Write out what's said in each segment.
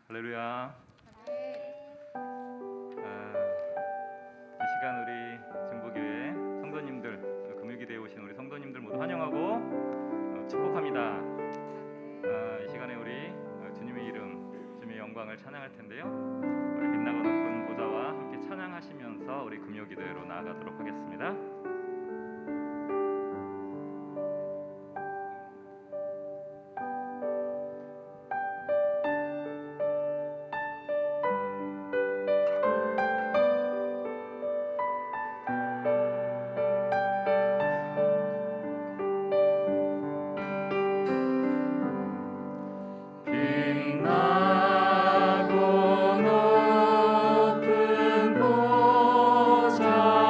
할렐루야. 이 시간 우리 중보교회 성도님들, 금요기대에 오신 우리 성도님들 모두 환영하고 축복합니다. 이 시간에 우리 주님의 이름, 주님의 영광을 찬양할 텐데요. 우리 빛나고 높은 보좌와 함께 찬양하시면서 우리 금요기도회로 나아가도록 하겠습니다. 높은 보좌와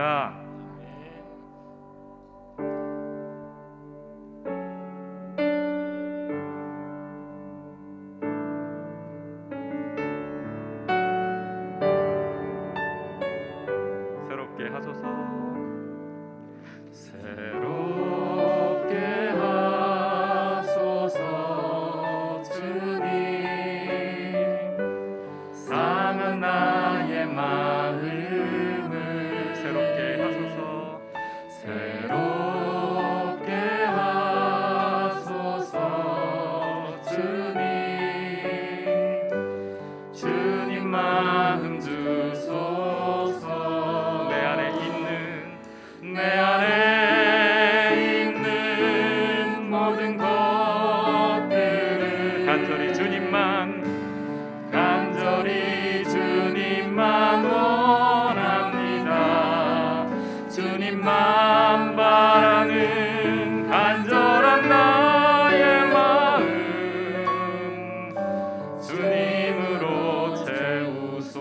할렐루야. 새롭게 하소서. 새롭게 하소서 주님. 상한 나의 마음을 새롭게 하소서. 새롭게 하소서 주님. 주님 마음 주소서. 내 안에 있는 모든 것들을 간절히 주님만 원합니다. 주님만 바라는 간절한 나의 마음 주님으로 채우소서.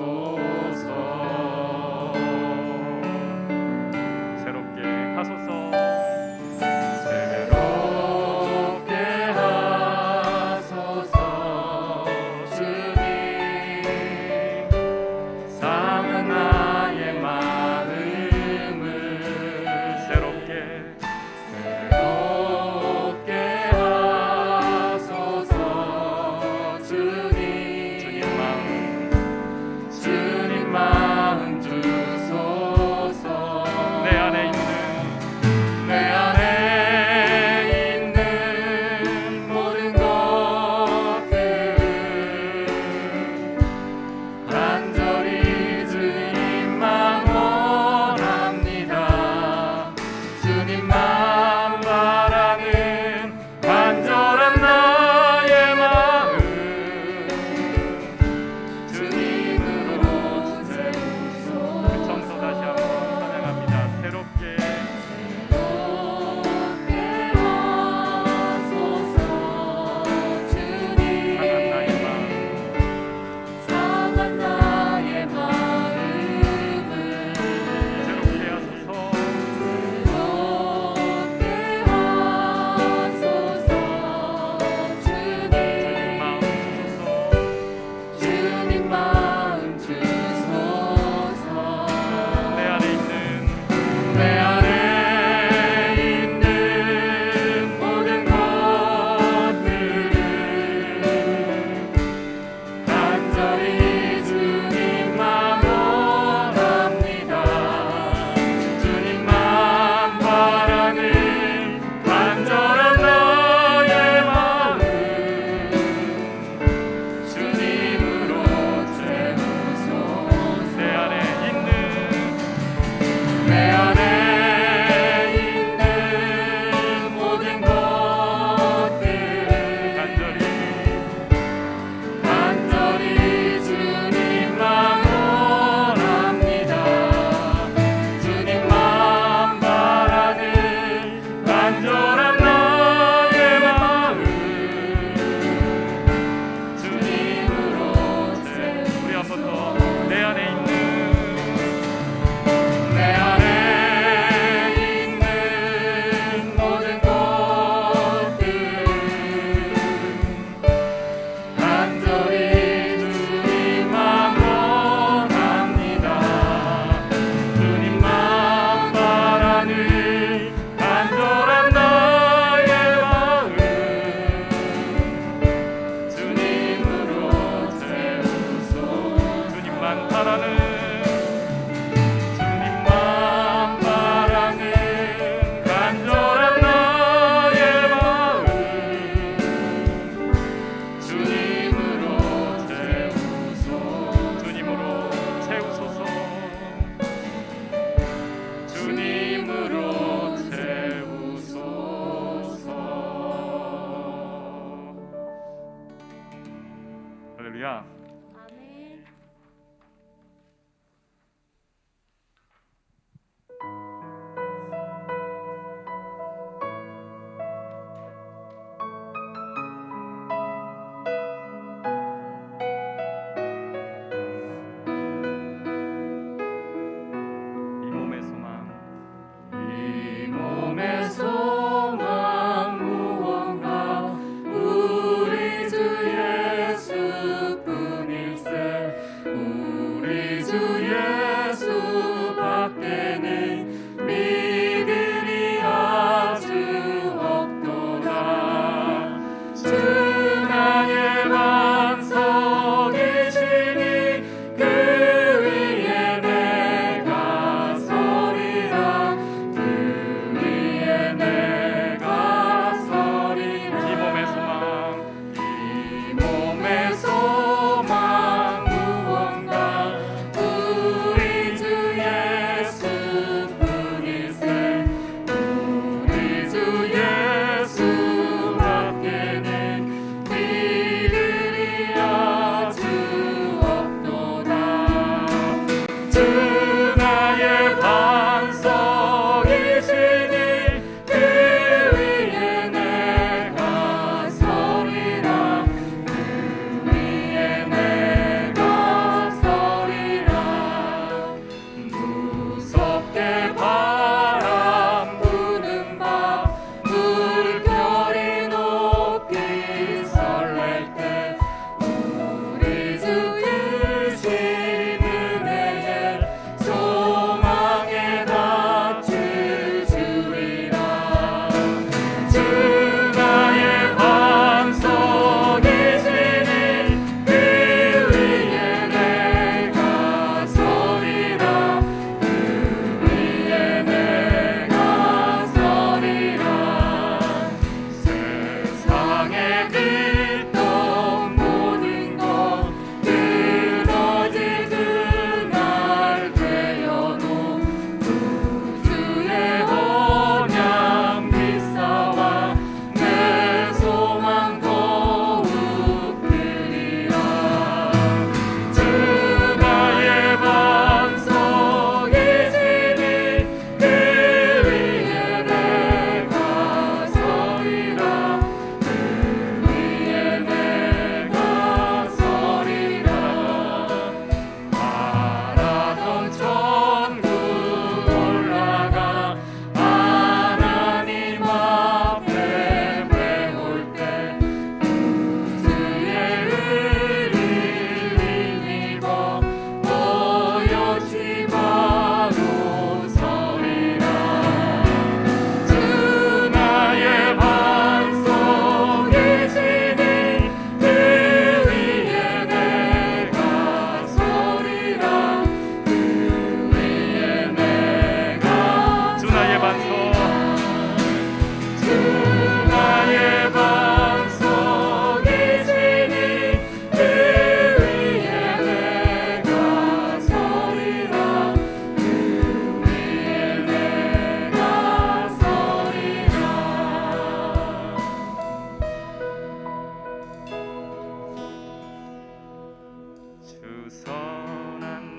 선한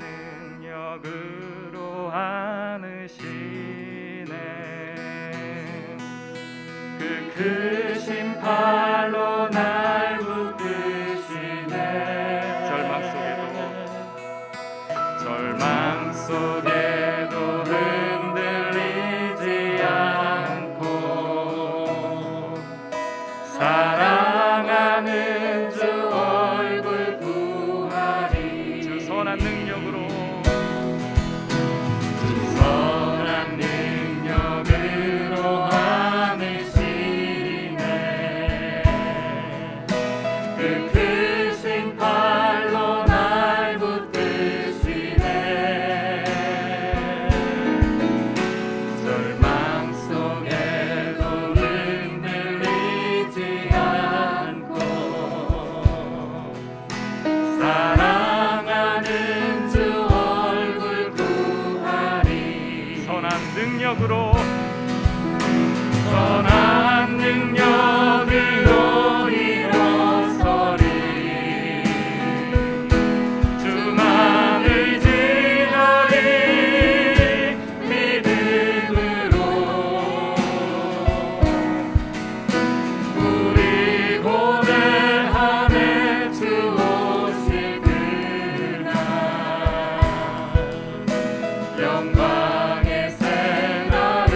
능력으로 안으시네. 그 크신 팔로 날 붙드시네. 절망 속에도 흔들리지 않고 사랑하는 주 얼굴 구하리. 주 선한 능력으로 안으시네. 그 크신 팔로 날 붙드시네. 절망 속에도 흔들리지 않고 사랑하는 주 얼굴 구하리. 선한 능력으로 일어서리. 주만 의지하리. 믿음으로 우리 고대하네. 주 오실 그날 영광의 새날이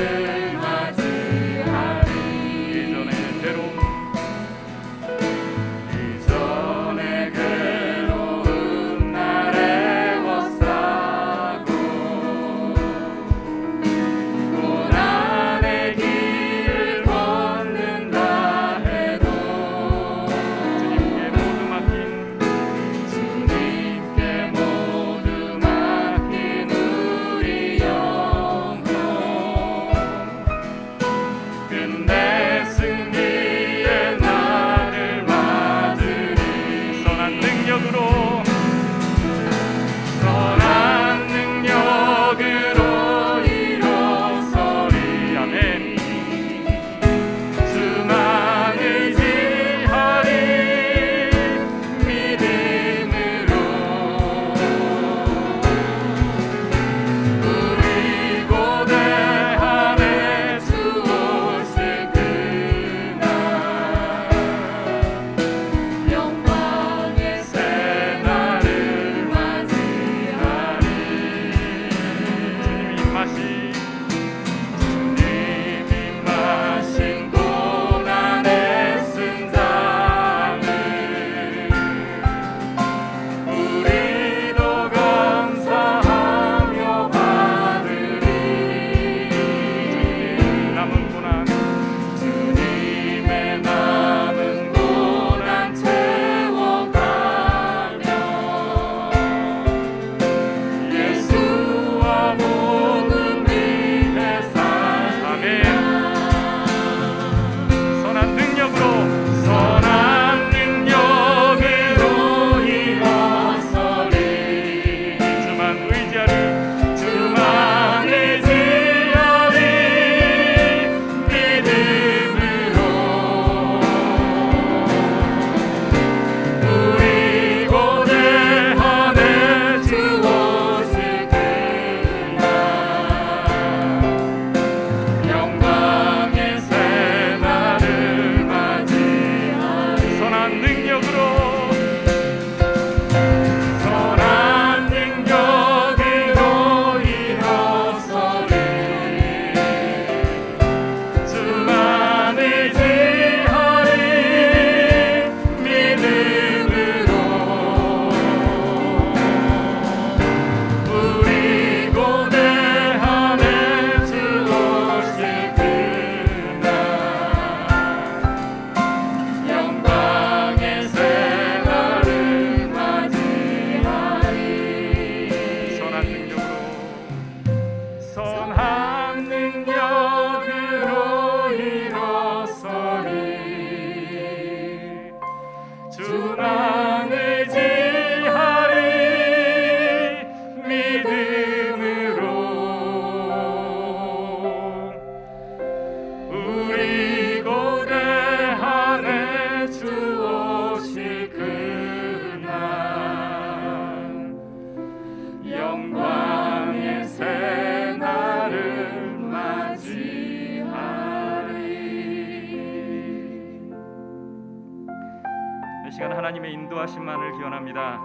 하나님의 인도하심만을 기원합니다.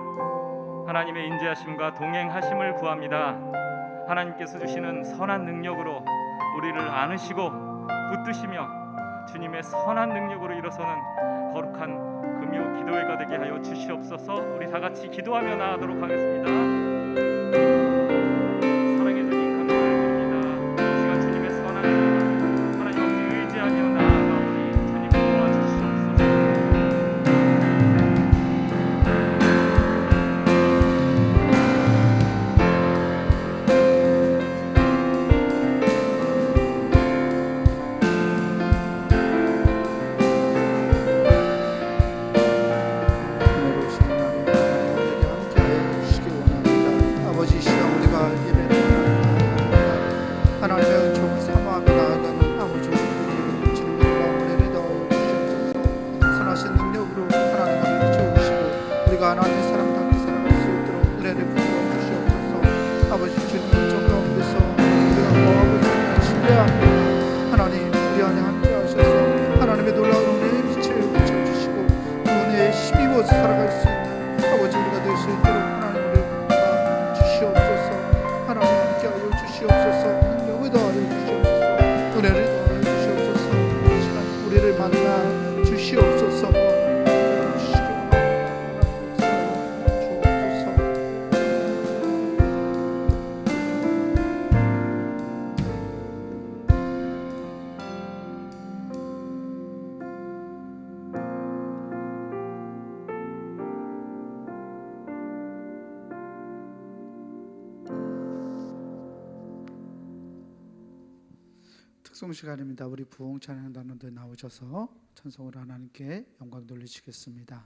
하나님의 인도하심과 동행하심을 구합니다. 하나님께서 주시는 선한 능력으로 우리를 안으시고 붙드시며 주님의 선한 능력으로 일어서는 거룩한 금요 기도회가 되게 하여 주시옵소서. 우리 다 같이 기도하며 나아가도록 하겠습니다. 사랑해 주님 감사드립니다. 이 시간 주님의 선한 능력을 하나님 아버지 의지하며 나아가오니 주님 도와주시옵소서. 하나님의 은총을 사모하며 나아가는 아버지 우리에게 주님의 은혜를 더하여 주시옵소서. 선하신 능력으로 하나님 우리를 채우시고 우리가 하나님의 사람답게 살아갈 수 있도록 은혜를 부어 주시옵소서. 아버지 주님의 은총 가운데서 우리가 거하고 있으며 신뢰하며 하나님 우리 안에 함께 하셔서 하나님의 놀라운 은혜의 빛을 비춰주시고 그 은혜에 힘입어서 살아갈 수 있는 아버지 우리가 될 수 있도록 하나님 우리를 도와 주시옵소서. 하나님 함께하여 주시옵소서. 은혜를 더하여 주시옵소서. 이 시간 우리를 만나 주시옵소서. 특송 시간입니다. 우리 부흥 찬양단원들 나오셔서 찬송을 하나님께 영광 돌리시겠습니다.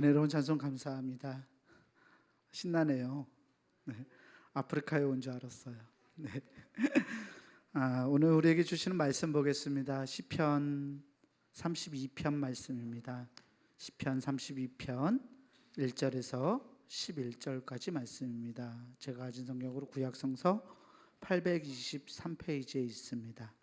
은혜로운 찬송 감사합니다. 신나네요. 네. 아프리카에 온 줄 알았어요. 네. 오늘 우리에게 주시는 말씀 보겠습니다. 시편 32편 말씀입니다. 시편 32편 1절에서 11절까지 말씀입니다. 제가 가진 성경으로 구약성서 823페이지에 있습니다.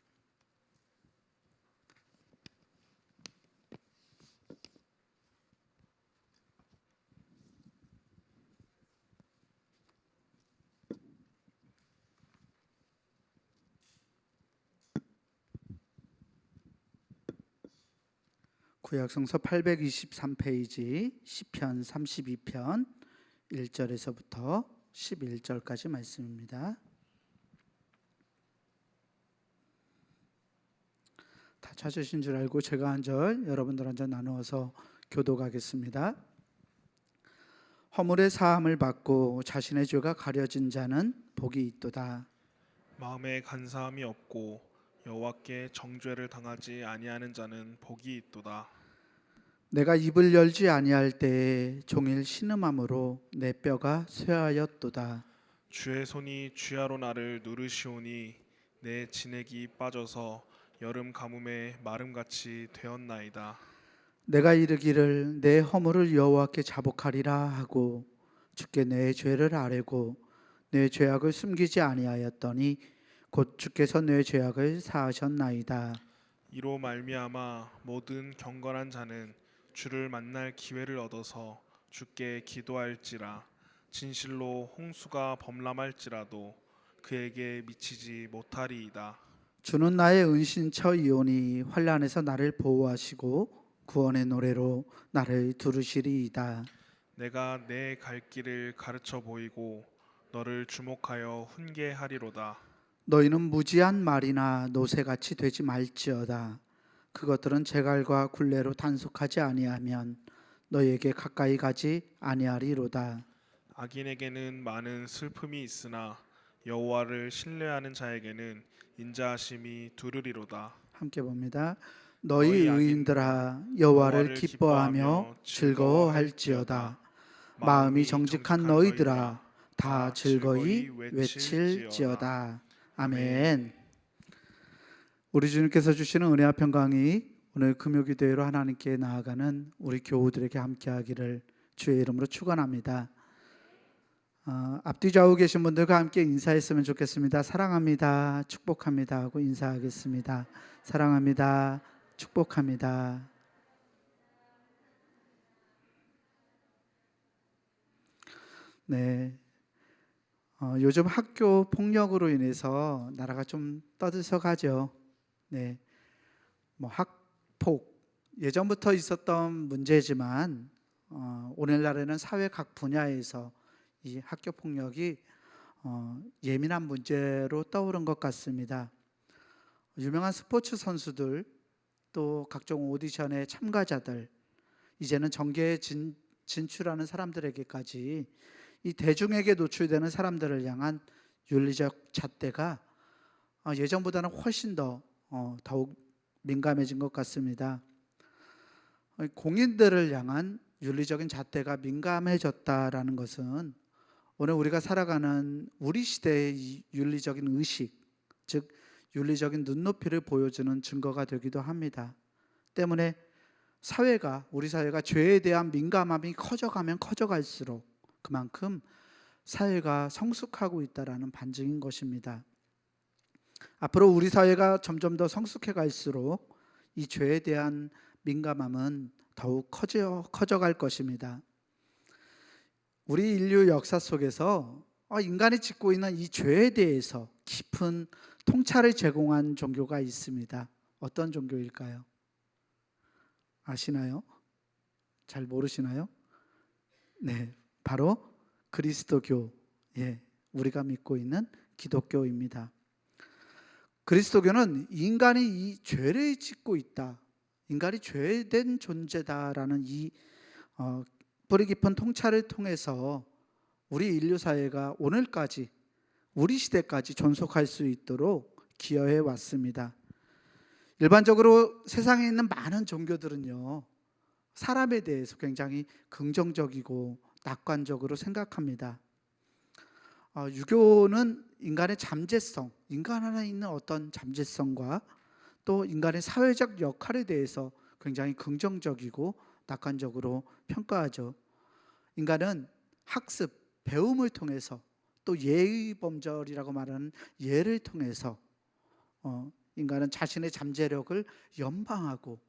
구약성서 823페이지 시편 32편 1절에서부터 11절까지 말씀입니다. 다 찾으신 줄 알고 제가 한 절, 여러분들 한 절 나누어서 교독하겠습니다. 허물의 사함을 받고 자신의 죄가 가려진 자는 복이 있도다. 마음에 간사함이 없고 여호와께 정죄를 당하지 아니하는 자는 복이 있도다. 내가 입을 열지 아니할 때에 종일 신음함으로 내 뼈가 쇠하였도다. 주의 손이 주야로 나를 누르시오니 내 진액이 빠져서 여름 가뭄에 마름같이 되었나이다. 내가 이르기를 내 허물을 여호와께 자복하리라 하고 주께 내 죄를 아뢰고 내 죄악을 숨기지 아니하였더니 곧 주께서 내 죄악을 사하셨나이다. 이로 말미암아 모든 경건한 자는 주를 만날 기회를 얻어서 주께 기도할지라. 진실로 홍수가 범람할지라도 그에게 미치지 못하리이다. 주는 나의 은신처이오니 환난에서 나를 보호하시고 구원의 노래로 나를 두르시리이다. 내가 내 갈 길을 가르쳐 보이고 너를 주목하여 훈계하리로다. 너희는 무지한 말이나 노새같이 되지 말지어다. 그것들은 재갈과 굴레로 단속하지 아니하면 너희에게 가까이 가지 아니하리로다. 악인에게는 많은 슬픔이 있으나 여호와를 신뢰하는 자에게는 인자하심이 두르리로다. 함께 봅니다. 너희 의인들아 여호와를 기뻐하며 즐거워할지어다. 마음이 정직한 너희들아 다 즐거이 외칠지어다. 아멘. 우리 주님께서 주시는 은혜와 평강이 오늘 금요기도회로 하나님께 나아가는 우리 교우들에게 함께하기를 주의 이름으로 축원합니다. 앞뒤 좌우 계신 분들과 함께 인사했으면 좋겠습니다. 사랑합니다, 축복합니다 하고 인사하겠습니다. 사랑합니다, 축복합니다. 네. 요즘 학교 폭력으로 인해서 나라가 좀 떠들썩하죠. 네. 학폭 예전부터 있었던 문제지만 오늘날에는 사회 각 분야에서 이 학교 폭력이 예민한 문제로 떠오른 것 같습니다. 유명한 스포츠 선수들 또 각종 오디션의 참가자들 이제는 정계에 진출하는 사람들에게까지 이 대중에게 노출되는 사람들을 향한 윤리적 잣대가 예전보다는 훨씬 더욱 민감해진 것 같습니다. 공인들을 향한 윤리적인 잣대가 민감해졌다라는 것은 오늘 우리가 살아가는 우리 시대의 이 윤리적인 의식, 즉 윤리적인 눈높이를 보여주는 증거가 되기도 합니다. 때문에 우리 사회가 죄에 대한 민감함이 커져가면 커져갈수록 그만큼 사회가 성숙하고 있다라는 반증인 것입니다. 앞으로 우리 사회가 점점 더 성숙해 갈수록 이 죄에 대한 민감함은 더욱 커져갈 것입니다. 우리 인류 역사 속에서 인간이 짓고 있는 이 죄에 대해서 깊은 통찰을 제공한 종교가 있습니다. 어떤 종교일까요? 아시나요? 잘 모르시나요? 네, 바로 그리스도교, 우리가 믿고 있는 기독교입니다. 그리스도교는 인간이 이 죄를 짓고 있다, 인간이 죄된 존재다라는 이 뿌리 깊은 통찰을 통해서 우리 인류 사회가 오늘까지 우리 시대까지 존속할 수 있도록 기여해 왔습니다. 일반적으로 세상에 있는 많은 종교들은요, 사람에 대해서 굉장히 긍정적이고 낙관적으로 생각합니다. 유교는 인간의 잠재성, 인간 안에 있는 어떤 잠재성과 또 인간의 사회적 역할에 대해서 굉장히 긍정적이고 낙관적으로 평가하죠. 인간은 학습, 배움을 통해서 또 예의범절이라고 말하는 예를 통해서 인간은 자신의 잠재력을 연방하고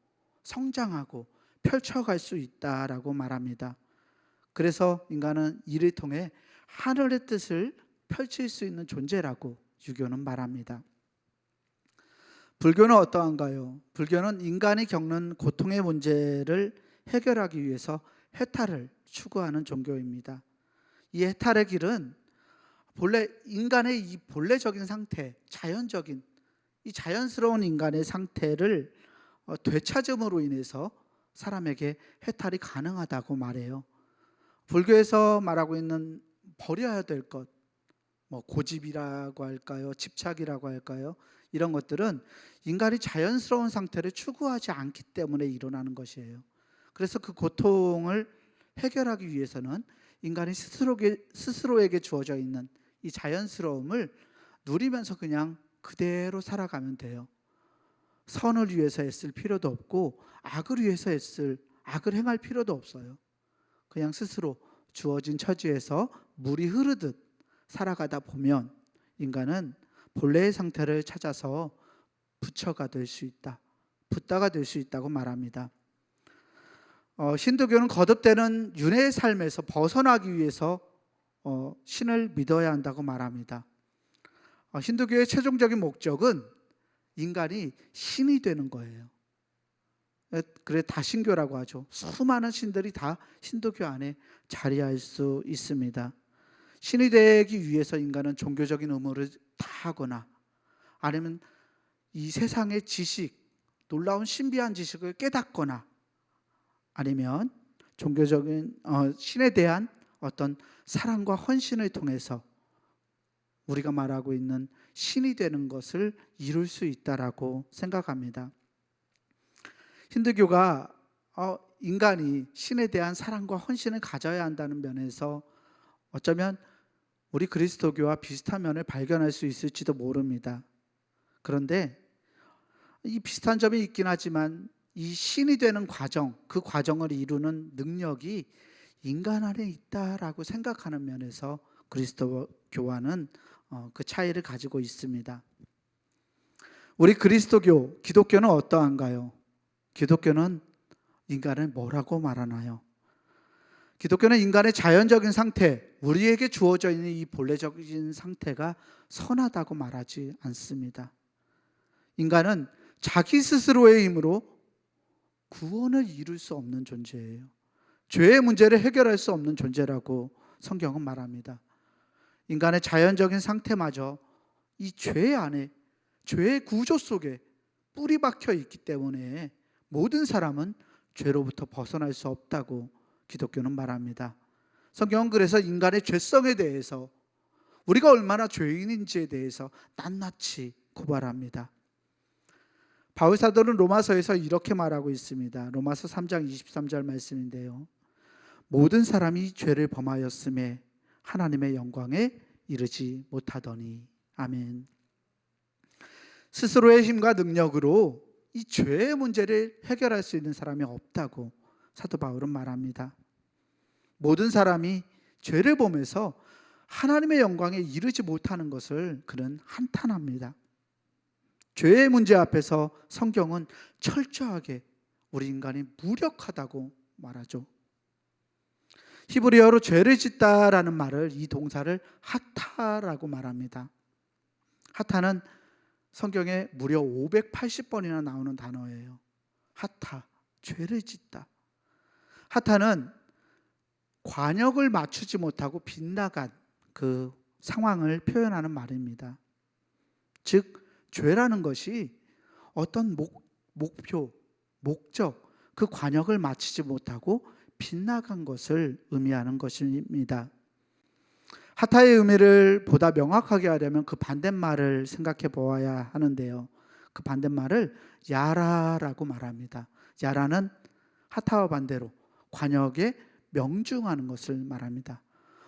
성장하고 펼쳐갈 수 있다라고 말합니다. 그래서 인간은 이를 통해 하늘의 뜻을 펼칠 수 있는 존재라고 유교는 말합니다. 불교는 어떠한가요? 불교는 인간이 겪는 고통의 문제를 해결하기 위해서 해탈을 추구하는 종교입니다. 이 해탈의 길은 본래 인간의 이 본래적인 상태, 자연적인 이 자연스러운 인간의 상태를 되찾음으로 인해서 사람에게 해탈이 가능하다고 말해요. 불교에서 말하고 있는 버려야 될 것, 고집이라고 할까요? 집착이라고 할까요? 이런 것들은 인간이 자연스러운 상태를 추구하지 않기 때문에 일어나는 것이에요. 그래서 그 고통을 해결하기 위해서는 인간이 스스로에게 주어져 있는 이 자연스러움을 누리면서 그냥 그대로 살아가면 돼요. 선을 위해서 애쓸 필요도 없고 악을 위해서 악을 행할 필요도 없어요. 그냥 스스로 주어진 처지에서 물이 흐르듯 살아가다 보면 인간은 본래의 상태를 찾아서 부처가 될 수 있다, 붓다가 될 수 있다고 말합니다. 힌두교는 거듭되는 윤회의 삶에서 벗어나기 위해서 신을 믿어야 한다고 말합니다. 힌두교의 최종적인 목적은 인간이 신이 되는 거예요. 그래 다신교라고 하죠. 수많은 신들이 다 힌두교 안에 자리할 수 있습니다. 신이 되기 위해서 인간은 종교적인 의무를 다하거나 아니면 이 세상의 지식, 놀라운 신비한 지식을 깨닫거나 아니면 종교적인 신에 대한 어떤 사랑과 헌신을 통해서 우리가 말하고 있는 신이 되는 것을 이룰 수 있다라고 생각합니다. 힌두교가 인간이 신에 대한 사랑과 헌신을 가져야 한다는 면에서 어쩌면 우리 그리스도교와 비슷한 면을 발견할 수 있을지도 모릅니다. 그런데 이 비슷한 점이 있긴 하지만 이 신이 되는 과정, 그 과정을 이루는 능력이 인간 안에 있다라고 생각하는 면에서 그리스도교와는 그 차이를 가지고 있습니다. 우리 그리스도교, 기독교는 어떠한가요? 기독교는 인간을 뭐라고 말하나요? 기독교는 인간의 자연적인 상태, 우리에게 주어져 있는 이 본래적인 상태가 선하다고 말하지 않습니다. 인간은 자기 스스로의 힘으로 구원을 이룰 수 없는 존재예요. 죄의 문제를 해결할 수 없는 존재라고 성경은 말합니다. 인간의 자연적인 상태마저 이 죄 안에, 죄의 구조 속에 뿌리 박혀 있기 때문에 모든 사람은 죄로부터 벗어날 수 없다고 기독교는 말합니다. 성경은 그래서 인간의 죄성에 대해서 우리가 얼마나 죄인인지에 대해서 낱낱이 고발합니다. 바울 사도는 로마서에서 이렇게 말하고 있습니다. 로마서 3장 23절 말씀인데요. 모든 사람이 죄를 범하였음에 하나님의 영광에 이르지 못하더니. 아멘. 스스로의 힘과 능력으로 이 죄의 문제를 해결할 수 있는 사람이 없다고 사도 바울은 말합니다. 모든 사람이 죄를 범해서 하나님의 영광에 이르지 못하는 것을 그는 한탄합니다. 죄의 문제 앞에서 성경은 철저하게 우리 인간이 무력하다고 말하죠. 히브리어로 죄를 짓다라는 말을, 이 동사를 하타라고 말합니다. 하타는 성경에 무려 580번이나 나오는 단어예요. 하타, 죄를 짓다. 하타는 관역을 맞추지 못하고 빗나간 그 상황을 표현하는 말입니다. 즉 죄라는 것이 어떤 목표, 목적, 그 관역을 맞추지 못하고 빗나간 것을 의미하는 것입니다. 하타의 의미를 보다 명확하게 하려면 그 반대말을 생각해 보아야 하는데요. 그 반대말을 야라라고 말합니다. 야라는 하타와 반대로 관역에 명중하는 것을 말합니다.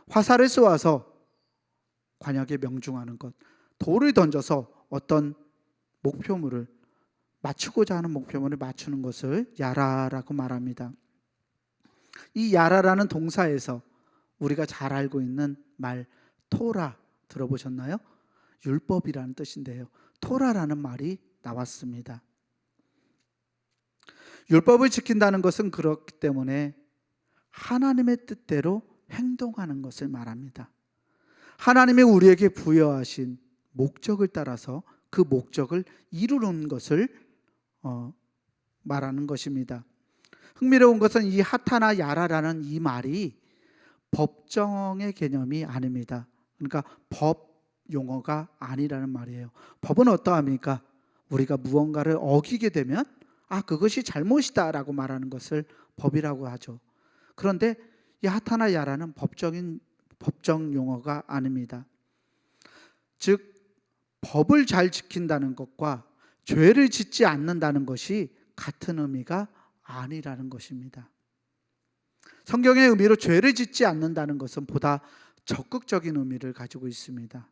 화살을 쏘아서 관역에 명중하는 것, 돌을 던져서 어떤 목표물을 맞추고자 하는 목표물을 맞추는 것을 야라라고 말합니다. 이 야라라는 동사에서 우리가 잘 알고 있는 말 토라 들어보셨나요? 율법이라는 뜻인데요. 토라라는 말이 나왔습니다. 율법을 지킨다는 것은 그렇기 때문에 하나님의 뜻대로 행동하는 것을 말합니다. 하나님이 우리에게 부여하신 목적을 따라서 그 목적을 이루는 것을 말하는 것입니다. 흥미로운 것은 이 하타나 야라라는 이 말이 법정의 개념이 아닙니다. 그러니까 법 용어가 아니라는 말이에요. 법은 어떠합니까? 우리가 무언가를 어기게 되면 그것이 잘못이다 라고 말하는 것을 법이라고 하죠. 그런데 이 하타나 야라는 법정 용어가 아닙니다. 즉 법을 잘 지킨다는 것과 죄를 짓지 않는다는 것이 같은 의미가 아니라는 것입니다. 성경의 의미로 죄를 짓지 않는다는 것은 보다 적극적인 의미를 가지고 있습니다.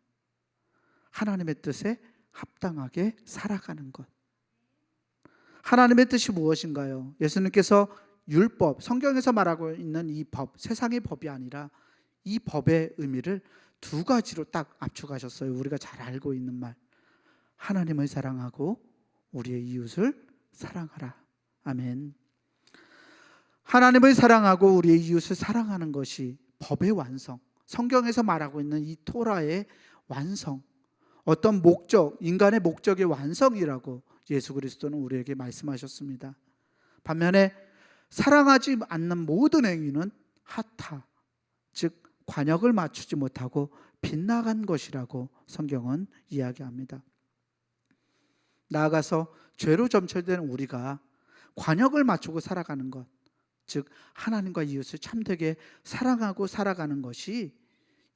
하나님의 뜻에 합당하게 살아가는 것. 하나님의 뜻이 무엇인가요? 예수님께서 율법, 성경에서 말하고 있는 이 법, 세상의 법이 아니라 이 법의 의미를 두 가지로 딱 압축하셨어요. 우리가 잘 알고 있는 말. 하나님을 사랑하고 우리의 이웃을 사랑하라. 아멘. 하나님을 사랑하고 우리의 이웃을 사랑하는 것이 법의 완성, 성경에서 말하고 있는 이 토라의 완성, 어떤 목적, 인간의 목적의 완성이라고 예수 그리스도는 우리에게 말씀하셨습니다. 반면에 사랑하지 않는 모든 행위는 하타, 즉 관역을 맞추지 못하고 빗나간 것이라고 성경은 이야기합니다. 나아가서 죄로 점철된 우리가 관역을 맞추고 살아가는 것, 즉 하나님과 이웃을 참되게 사랑하고 살아가는 것이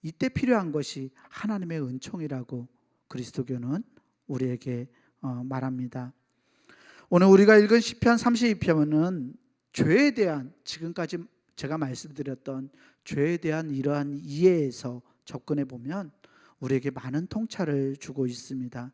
이때 필요한 것이 하나님의 은총이라고 그리스도교는 우리에게 말합니다. 오늘 우리가 읽은 시편 32편은 죄에 대한, 지금까지 제가 말씀드렸던 죄에 대한 이러한 이해에서 접근해 보면 우리에게 많은 통찰을 주고 있습니다.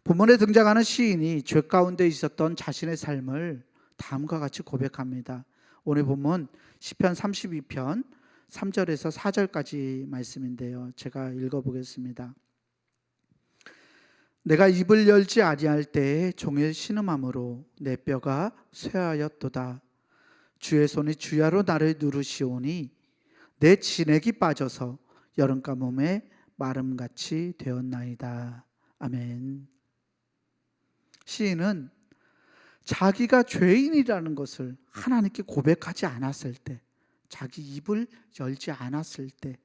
본문에 등장하는 시인이 죄 가운데 있었던 자신의 삶을 다음과 같이 고백합니다. 오늘 본문 시편 32편 3절에서 4절까지 말씀인데요. 제가 읽어보겠습니다. 내가 입을 열지 아니할 때에 종일 신음함으로 내 뼈가 쇠하였도다. 주의 손이 주야로 나를 누르시오니 내 진액이 빠져서 여름 가뭄에 마름같이 되었나이다. 아멘. 시인은 자기가 죄인이라는 것을 하나님께 고백하지 않았을 때, 자기 입을 열지 않았을 때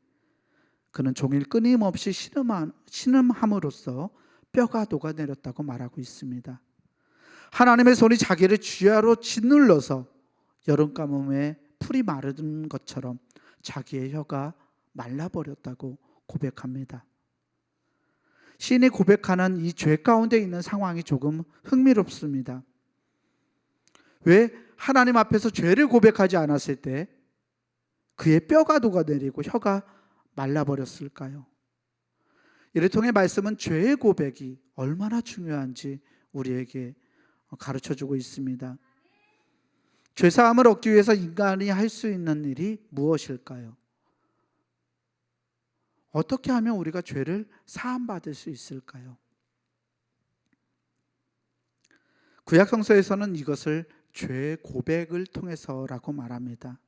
그는 종일 끊임없이 신음함으로써 뼈가 녹아내렸다고 말하고 있습니다. 하나님의 손이 자기를 주야로 짓눌러서 여름 가뭄에 풀이 마른 것처럼 자기의 혀가 말라버렸다고 고백합니다. 시인이 고백하는 이 죄 가운데 있는 상황이 조금 흥미롭습니다. 왜 하나님 앞에서 죄를 고백하지 않았을 때 그의 뼈가 녹아내리고 혀가 말라버렸을까요? 이를 통해 말씀은 죄의 고백이 얼마나 중요한지 우리에게 가르쳐주고 있습니다. 죄사함을 얻기 위해서 인간이 할 수 있는 일이 무엇일까요? 어떻게 하면 우리가 죄를 사함받을 수 있을까요? 구약 성서에서는 이것을 죄의 고백을 통해서라고 말합니다.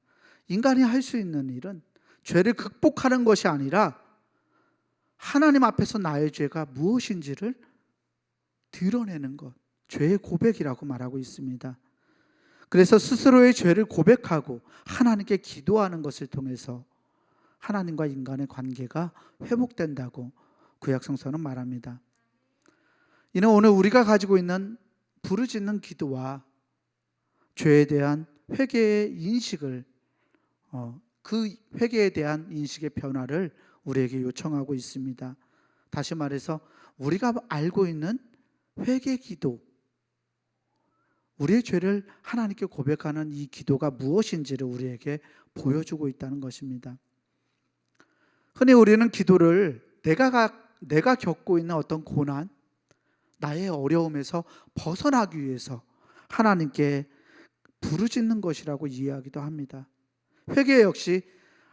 인간이 할 수 있는 일은 죄를 극복하는 것이 아니라 하나님 앞에서 나의 죄가 무엇인지를 드러내는 것, 죄의 고백이라고 말하고 있습니다. 그래서 스스로의 죄를 고백하고 하나님께 기도하는 것을 통해서 하나님과 인간의 관계가 회복된다고 구약 성서는 말합니다. 이는 오늘 우리가 가지고 있는 부르짖는 기도와 죄에 대한 회개의 인식을, 그 회개에 대한 인식의 변화를 우리에게 요청하고 있습니다. 다시 말해서 우리가 알고 있는 회개 기도, 우리의 죄를 하나님께 고백하는 이 기도가 무엇인지를 우리에게 보여주고 있다는 것입니다. 흔히 우리는 기도를 내가 겪고 있는 어떤 고난, 나의 어려움에서 벗어나기 위해서 하나님께 부르짖는 것이라고 이해하기도 합니다. 회개 역시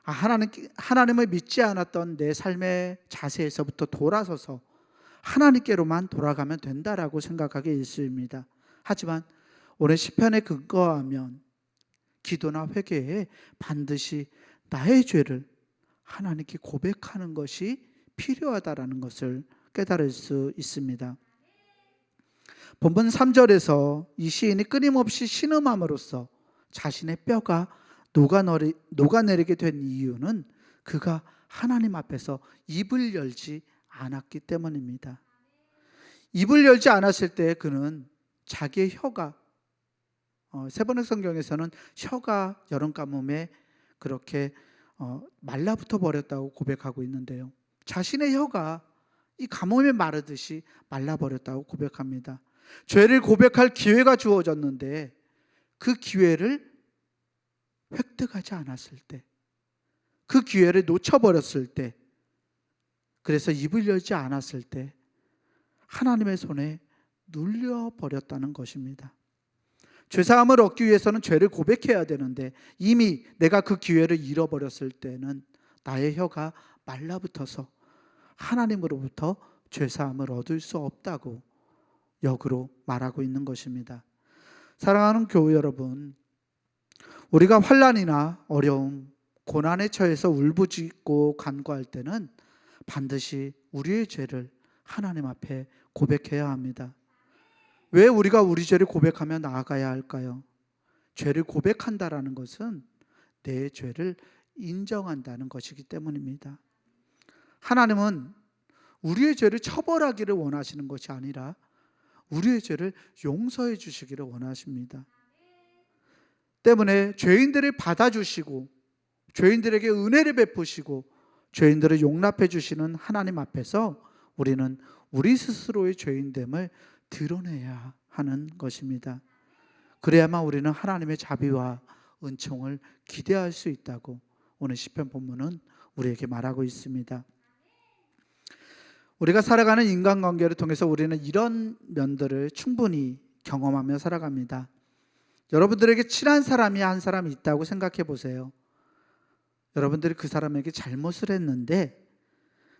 하나님을 믿지 않았던 내 삶의 자세에서부터 돌아서서 하나님께로만 돌아가면 된다라고 생각하기 일쑤입니다. 하지만 오늘 시편에 근거하면 기도나 회개에 반드시 나의 죄를 하나님께 고백하는 것이 필요하다라는 것을 깨달을 수 있습니다. 본문 3절에서 이 시인이 끊임없이 신음함으로써 자신의 뼈가 녹아내리게 된 이유는 그가 하나님 앞에서 입을 열지 않았기 때문입니다. 입을 열지 않았을 때 그는 자기의 혀가 세번역 성경에서는 혀가 여름 가뭄에 그렇게 말라붙어 버렸다고 고백하고 있는데요, 자신의 혀가 이 가뭄에 마르듯이 말라버렸다고 고백합니다. 죄를 고백할 기회가 주어졌는데 그 기회를 획득하지 않았을 때, 그 기회를 놓쳐버렸을 때, 그래서 입을 열지 않았을 때 하나님의 손에 눌려버렸다는 것입니다. 죄사함을 얻기 위해서는 죄를 고백해야 되는데 이미 내가 그 기회를 잃어버렸을 때는 나의 혀가 말라붙어서 하나님으로부터 죄사함을 얻을 수 없다고 역으로 말하고 있는 것입니다. 사랑하는 교회 여러분, 우리가 환난이나 어려움, 고난에 처해서 울부짖고 간구할 때는 반드시 우리의 죄를 하나님 앞에 고백해야 합니다. 왜 우리가 우리 죄를 고백하며 나아가야 할까요? 죄를 고백한다라는 것은 내 죄를 인정한다는 것이기 때문입니다. 하나님은 우리의 죄를 처벌하기를 원하시는 것이 아니라 우리의 죄를 용서해 주시기를 원하십니다. 때문에 죄인들을 받아주시고 죄인들에게 은혜를 베푸시고 죄인들을 용납해 주시는 하나님 앞에서 우리는 우리 스스로의 죄인됨을 드러내야 하는 것입니다. 그래야만 우리는 하나님의 자비와 은총을 기대할 수 있다고 오늘 시편 본문은 우리에게 말하고 있습니다. 우리가 살아가는 인간관계를 통해서 우리는 이런 면들을 충분히 경험하며 살아갑니다. 여러분들에게 친한 사람이 한 사람이 있다고 생각해 보세요. 여러분들이 그 사람에게 잘못을 했는데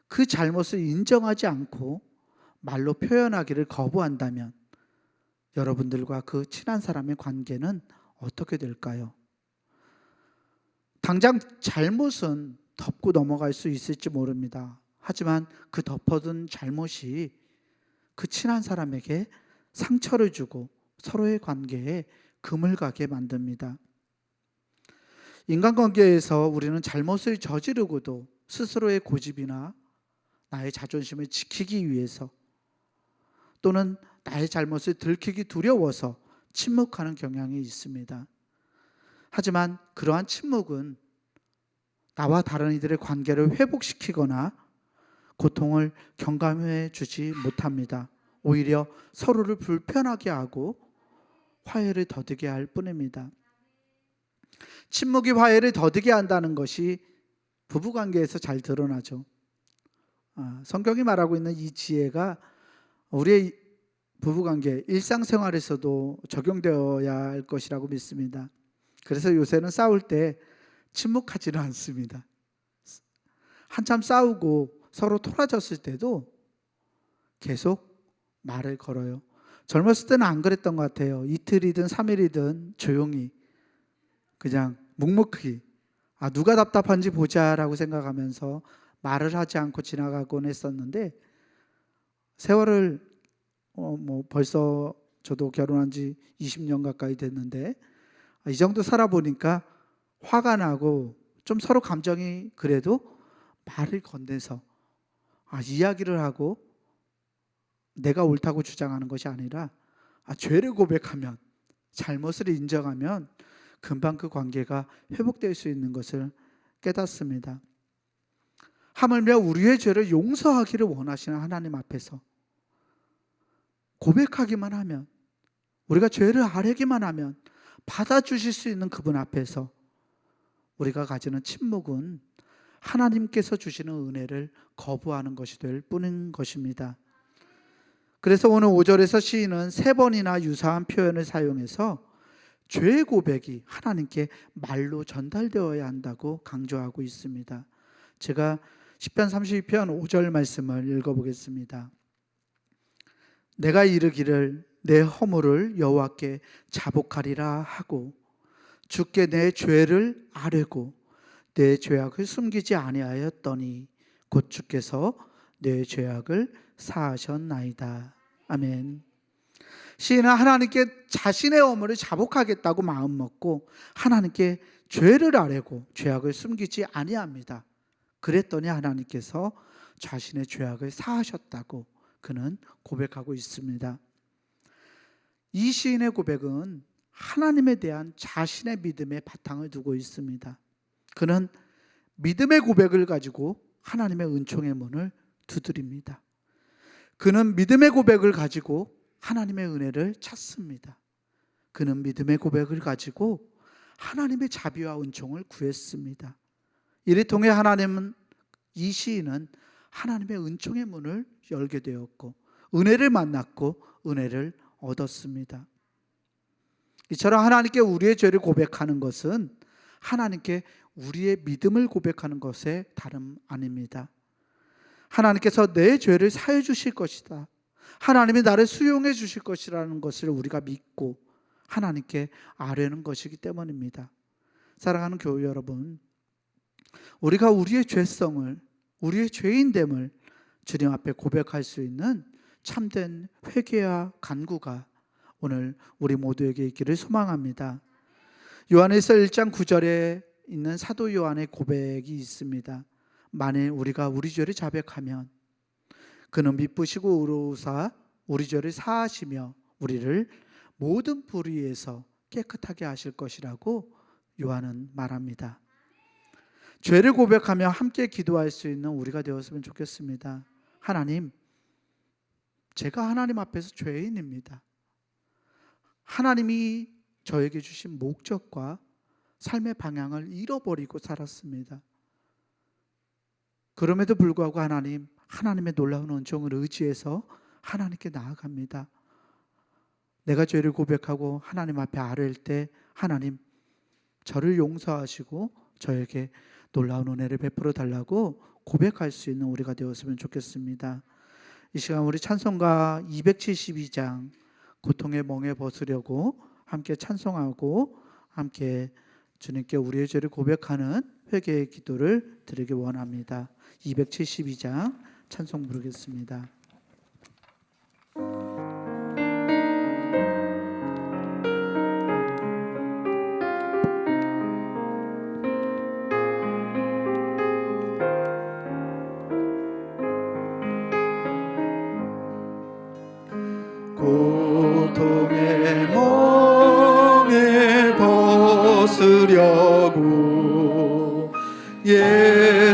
그 잘못을 인정하지 않고 말로 표현하기를 거부한다면 여러분들과 그 친한 사람의 관계는 어떻게 될까요? 당장 잘못은 덮고 넘어갈 수 있을지 모릅니다. 하지만 그 덮어둔 잘못이 그 친한 사람에게 상처를 주고 서로의 관계에 금을 가게 만듭니다. 인간관계에서 우리는 잘못을 저지르고도 스스로의 고집이나 나의 자존심을 지키기 위해서 또는 나의 잘못을 들키기 두려워서 침묵하는 경향이 있습니다. 하지만 그러한 침묵은 나와 다른 이들의 관계를 회복시키거나 고통을 경감해 주지 못합니다. 오히려 서로를 불편하게 하고 화해를 더디게 할 뿐입니다. 침묵이 화해를 더디게 한다는 것이 부부관계에서 잘 드러나죠. 성경이 말하고 있는 이 지혜가 우리의 부부관계, 일상생활에서도 적용되어야 할 것이라고 믿습니다. 그래서 요새는 싸울 때 침묵하지는 않습니다. 한참 싸우고 서로 토라졌을 때도 계속 말을 걸어요. 젊었을 때는 안 그랬던 것 같아요. 이틀이든 3일이든 조용히 그냥 묵묵히 누가 답답한지 보자라고 생각하면서 말을 하지 않고 지나가곤 했었는데 세월을 벌써 저도 결혼한 지 20년 가까이 됐는데 이 정도 살아보니까 화가 나고 좀 서로 감정이 그래도 말을 건네서 이야기를 하고 내가 옳다고 주장하는 것이 아니라 죄를 고백하면 잘못을 인정하면 금방 그 관계가 회복될 수 있는 것을 깨닫습니다. 하물며 우리의 죄를 용서하기를 원하시는 하나님 앞에서 고백하기만 하면 우리가 죄를 아뢰기만 하면 받아주실 수 있는 그분 앞에서 우리가 가지는 침묵은 하나님께서 주시는 은혜를 거부하는 것이 될 뿐인 것입니다. 그래서 오늘 5절에서 시인은 3번이나 유사한 표현을 사용해서 죄의 고백이 하나님께 말로 전달되어야 한다고 강조하고 있습니다. 제가 시편 32편 5절 말씀을 읽어보겠습니다. 내가 이르기를 내 허물을 여호와께 자복하리라 하고 주께 내 죄를 아뢰고 내 죄악을 숨기지 아니하였더니 곧 주께서 내 죄악을 사하셨나이다. 아멘. 시인은 하나님께 자신의 허물을 자복하겠다고 마음먹고 하나님께 죄를 아뢰고 죄악을 숨기지 아니합니다. 그랬더니 하나님께서 자신의 죄악을 사하셨다고 그는 고백하고 있습니다. 이 시인의 고백은 하나님에 대한 자신의 믿음의 바탕을 두고 있습니다. 그는 믿음의 고백을 가지고 하나님의 은총의 문을 두드립니다. 그는 믿음의 고백을 가지고 하나님의 은혜를 찾습니다. 그는 믿음의 고백을 가지고 하나님의 자비와 은총을 구했습니다. 이를 통해 하나님은, 이 시인은 하나님의 은총의 문을 열게 되었고 은혜를 만났고 은혜를 얻었습니다. 이처럼 하나님께 우리의 죄를 고백하는 것은 하나님께 우리의 믿음을 고백하는 것에 다름 아닙니다. 하나님께서 내 죄를 사해 주실 것이다, 하나님이 나를 수용해 주실 것이라는 것을 우리가 믿고 하나님께 아뢰는 것이기 때문입니다. 사랑하는 교회 여러분, 우리가 우리의 죄성을, 우리의 죄인됨을 주님 앞에 고백할 수 있는 참된 회개와 간구가 오늘 우리 모두에게 있기를 소망합니다. 요한일서 1장 9절에 있는 사도 요한의 고백이 있습니다. 만일 우리가 우리 죄를 자백하면 그는 미쁘시고 의로우사 우리 죄를 사하시며 우리를 모든 불의에서 깨끗하게 하실 것이라고 요한은 말합니다. 죄를 고백하며 함께 기도할 수 있는 우리가 되었으면 좋겠습니다. 하나님, 제가 하나님 앞에서 죄인입니다. 하나님이 저에게 주신 목적과 삶의 방향을 잃어버리고 살았습니다. 그럼에도 불구하고 하나님의 놀라운 은총을 의지해서 하나님께 나아갑니다. 내가 죄를 고백하고 하나님 앞에 아뢰일 때 하나님, 저를 용서하시고 저에게 놀라운 은혜를 베풀어 달라고 고백할 수 있는 우리가 되었으면 좋겠습니다. 이 시간 우리 찬송가 272장 고통의 멍에 벗으려고 함께 찬송하고 함께 주님께 우리의 죄를 고백하는 회개의 기도를 드리기 원합니다. 272장 찬송 부르겠습니다. 고통의 멍에 벗으려고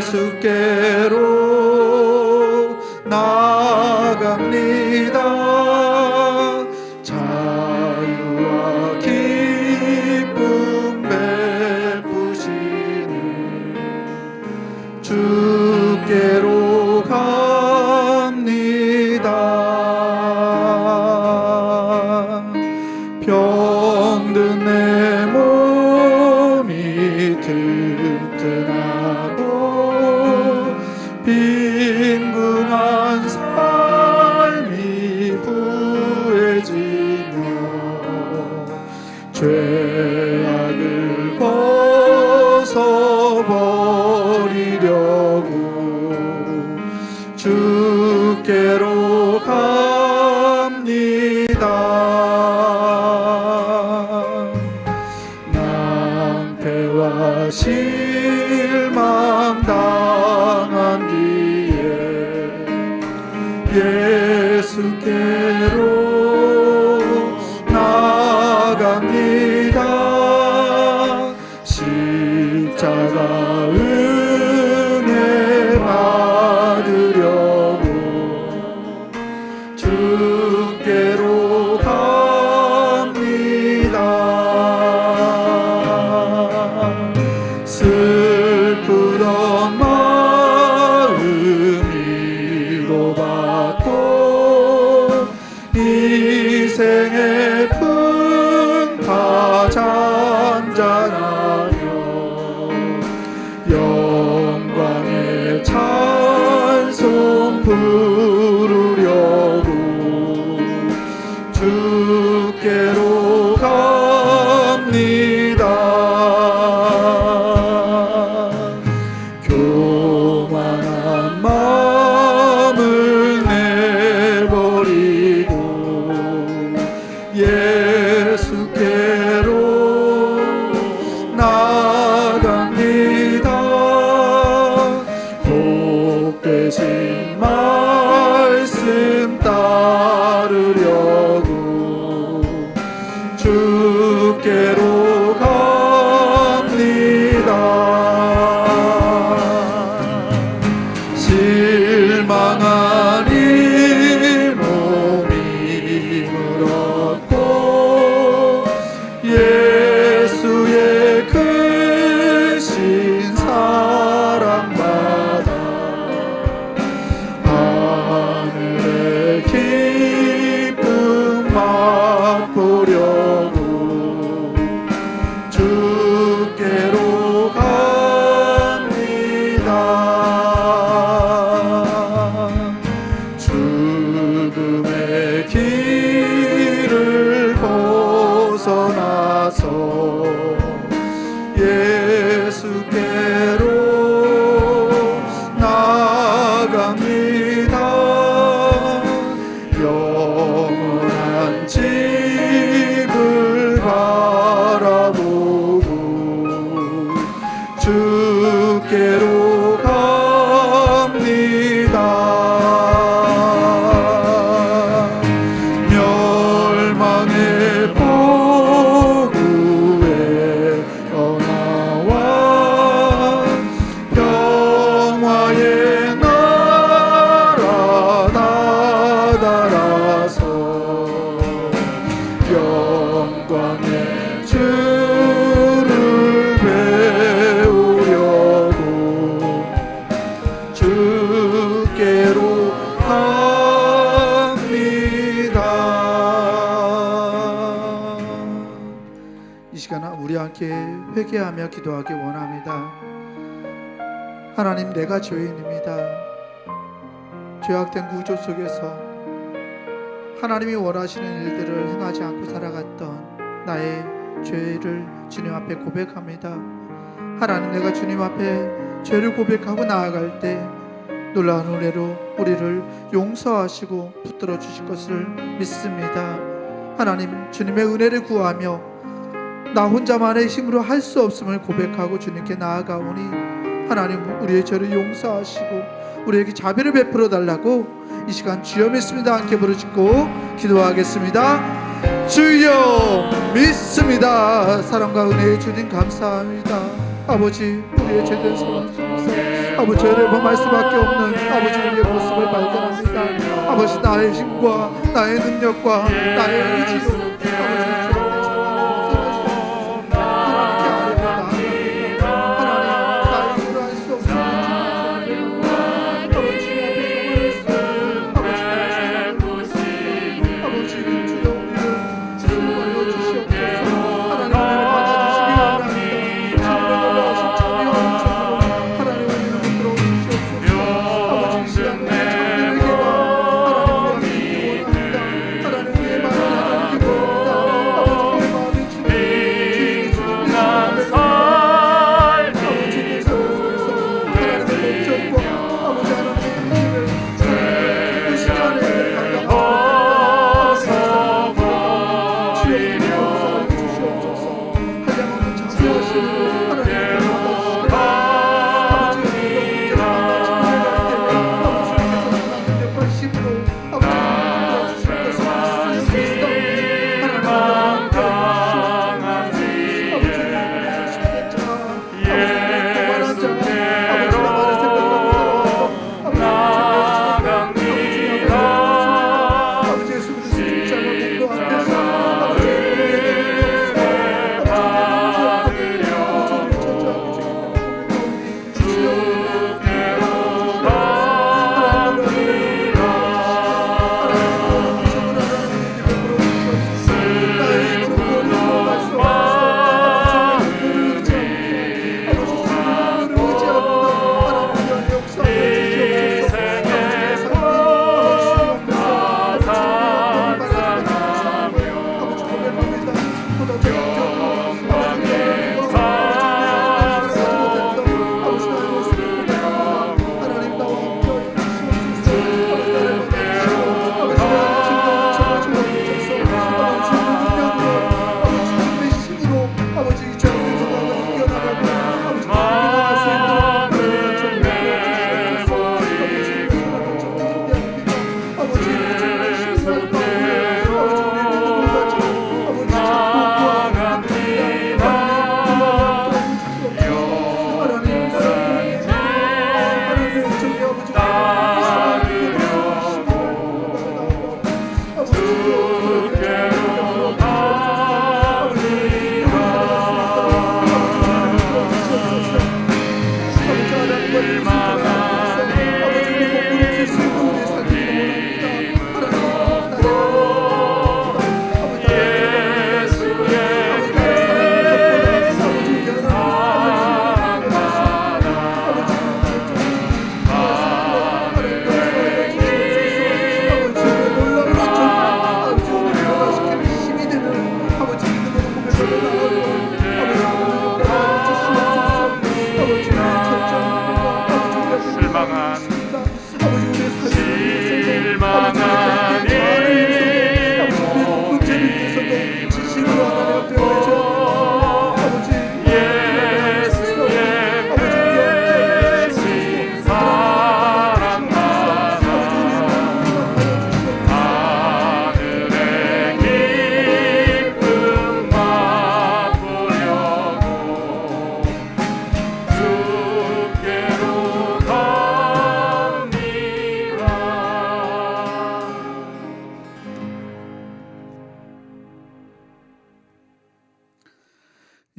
예수께로 나아갑니다. 자유와 기쁨 베푸시는 주께로 갑니다. 병든 내 몸이 튼튼하고 빈궁한 삶이 부해지며 죄악을 벗어버리려고 주께로 갑니다. 낭패와 실망 당한 뒤에 예수께로 나갑니다. 십자가 은혜 받으려고 주께로 갑니다. 위로받고 이생의 풍파 잔잔하며 영광의 찬송 부르려고 주께로 갑니다. 교만한 마음을 내버리고 예수께로 나갑니다. 복되신 말씀 따르려고 주께로 갑니다. 실망한 이 몸이 물었고 예수의 크신 사랑받아 하늘의 기쁨 맛보려고 주께로 갑니다. 죽음의 길을 벗어나서 예수께로 나갑니다. 영원한 집을 바라보고 주께로 갑니다. 멸망의 포구에 언나와 영화의 나라 다다라서 영광의 주를 배우려고 주께로 갑니다. 이 시간 우리 함께 회개하며 기도하기 원합니다. 하나님, 내가 죄인입니다. 죄악된 구조 속에서 하나님이 원하시는 일들을 행하지 않고 살아갔던 나의 죄를 주님 앞에 고백합니다. 하나님, 내가 주님 앞에 죄를 고백하고 나아갈 때 놀라운 은혜로 우리를 용서하시고 붙들어 주실 것을 믿습니다. 하나님, 주님의 은혜를 구하며 나 혼자만의 힘으로 할 수 없음을 고백하고 주님께 나아가오니 하나님, 우리의 죄를 용서하시고 우리에게 자비를 베풀어 달라고 이 시간 주여 믿습니다 함께 부르짖고 기도하겠습니다. 주여 믿습니다. 사랑과 은혜의 주님 감사합니다. 아버지, 우리의 죄된 삶 속에서 아버지 죄를 범할 수밖에 없는 아버지 우리의 모습을 발견합니다. 아버지, 나의 힘과 나의 능력과 나의 의지로 아버지 죄된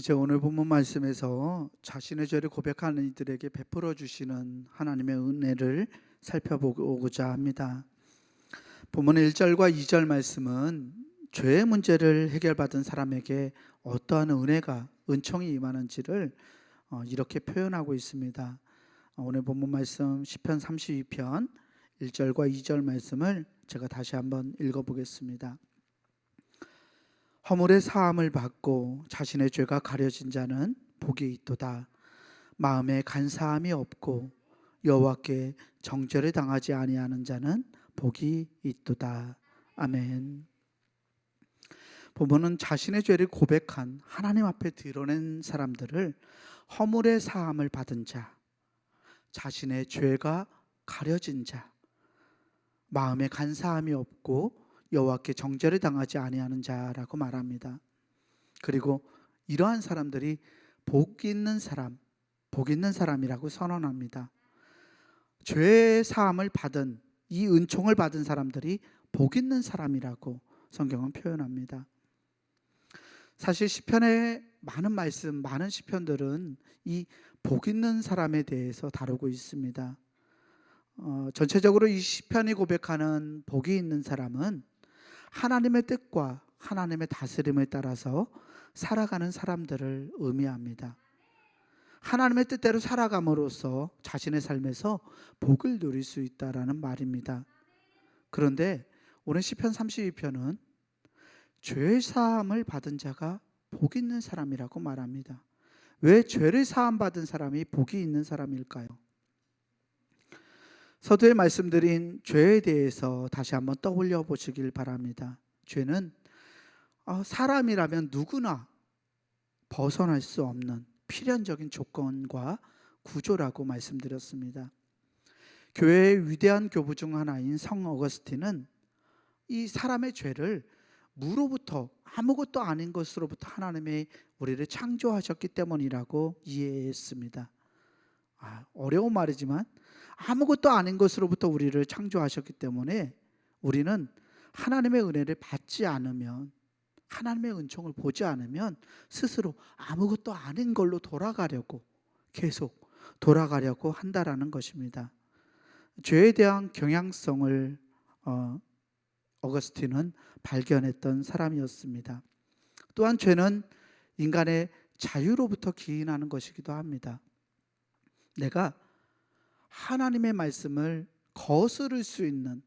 이제 오늘 본문 말씀에서 자신의 죄를 고백하는 이들에게 베풀어 주시는 하나님의 은혜를 살펴보고자 합니다. 본문의 1절과 2절 말씀은 죄의 문제를 해결받은 사람에게 어떠한 은혜가 은총이 임하는지를 이렇게 표현하고 있습니다. 오늘 본문 말씀 시편 32편 1절과 2절 말씀을 제가 다시 한번 읽어보겠습니다. 허물의 사함을 받고 자신의 죄가 가려진 자는 복이 있도다. 마음에 간사함이 없고 여호와께 정죄를 당하지 아니하는 자는 복이 있도다. 아멘. 본문은 자신의 죄를 고백한 하나님 앞에 드러낸 사람들을 허물의 사함을 받은 자, 자신의 죄가 가려진 자, 마음에 간사함이 없고 여호와께 정죄를 당하지 아니하는 자라고 말합니다. 그리고 이러한 사람들이 복 있는 사람, 복 있는 사람이라고 선언합니다. 죄의 사함을 받은 이 은총을 받은 사람들이 복 있는 사람이라고 성경은 표현합니다. 사실 시편의 많은 말씀, 많은 시편들은 이 복 있는 사람에 대해서 다루고 있습니다. 전체적으로 이 시편이 고백하는 복이 있는 사람은 하나님의 뜻과 하나님의 다스림에 따라서 살아가는 사람들을 의미합니다. 하나님의 뜻대로 살아감으로써 자신의 삶에서 복을 누릴 수 있다라는 말입니다. 그런데 오늘 시편 32편은 죄의 사함을 받은 자가 복 있는 사람이라고 말합니다. 왜 죄를 사함 받은 사람이 복이 있는 사람일까요? 서두에 말씀드린 죄에 대해서 다시 한번 떠올려 보시길 바랍니다. 죄는 사람이라면 누구나 벗어날 수 없는 필연적인 조건과 구조라고 말씀드렸습니다. 교회의 위대한 교부 중 하나인 성 어거스틴은 이 사람의 죄를 무로부터 아무것도 아닌 것으로부터 하나님이 우리를 창조하셨기 때문이라고 이해했습니다. 어려운 말이지만 아무것도 아닌 것으로부터 우리를 창조하셨기 때문에 우리는 하나님의 은혜를 받지 않으면, 하나님의 은총을 보지 않으면 스스로 아무것도 아닌 걸로 계속 돌아가려고 한다라는 것입니다. 죄에 대한 경향성을 어거스틴은 발견했던 사람이었습니다. 또한 죄는 인간의 자유로부터 기인하는 것이기도 합니다. 내가 하나님의 말씀을 거스를 수 있는,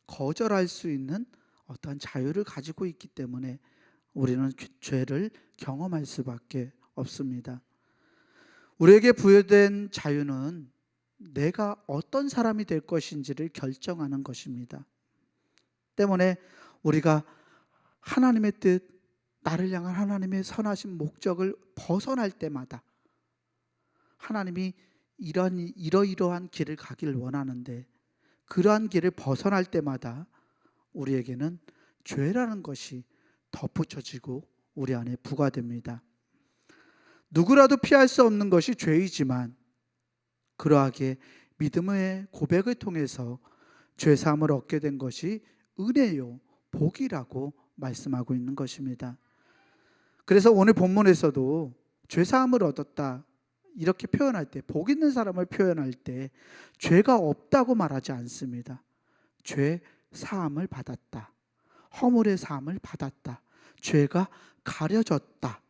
거절할 수 있는 어떤 자유를 가지고 있기 때문에 우리는 죄를 경험할 수밖에 없습니다. 우리에게 부여된 자유는 내가 어떤 사람이 될 것인지를 결정하는 것입니다. 때문에 우리가 하나님의 뜻, 나를 향한 하나님의 선하신 목적을 벗어날 때마다 하나님이 이러이러한 길을 가길 원하는데 그러한 길을 벗어날 때마다 우리에게는 죄라는 것이 덧붙여지고 우리 안에 부과됩니다. 누구라도 피할 수 없는 것이 죄이지만 그러하게 믿음의 고백을 통해서 죄사함을 얻게 된 것이 은혜요 복이라고 말씀하고 있는 것입니다. 그래서 오늘 본문에서도 죄사함을 얻었다 이렇게 표현할 때, 복 있는 사람을 표현할 때 죄가 없다고 말하지 않습니다. 죄 사함을 받았다, 허물의 사함을 받았다, 죄가 가려졌다,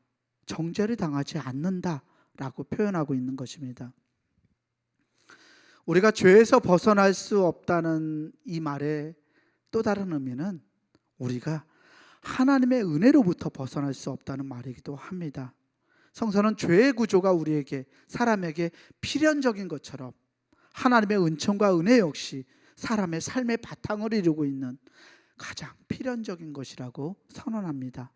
정죄를 당하지 않는다 라고 표현하고 있는 것입니다. 우리가 죄에서 벗어날 수 없다는 이 말의 또 다른 의미는 우리가 하나님의 은혜로부터 벗어날 수 없다는 말이기도 합니다. 성서는 죄의 구조가 우리에게, 사람에게 필연적인 것처럼 하나님의 은총과 은혜 역시 사람의 삶의 바탕을 이루고 있는 가장 필연적인 것이라고 선언합니다.